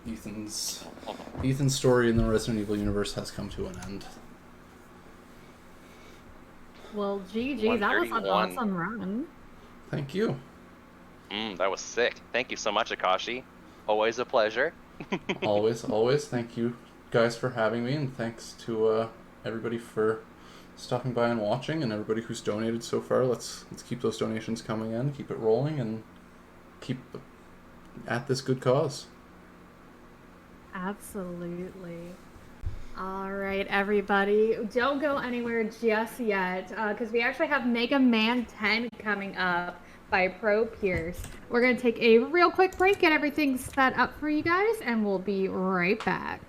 Ethan's story in the Resident Evil universe has come to an end. Well, GG, that was an 131. awesome run. Thank you. That was sick. Thank you so much, Akashi. Always a pleasure. Always, always. Thank you guys for having me, and thanks to everybody for stopping by and watching, and everybody who's donated so far. Let's keep those donations coming in, keep it rolling, and keep at this good cause. Absolutely. All right, everybody. Don't go anywhere just yet, because we actually have Mega Man 10 coming up by Pro Pierce. We're going to take a real quick break, get everything set up for you guys, and we'll be right back.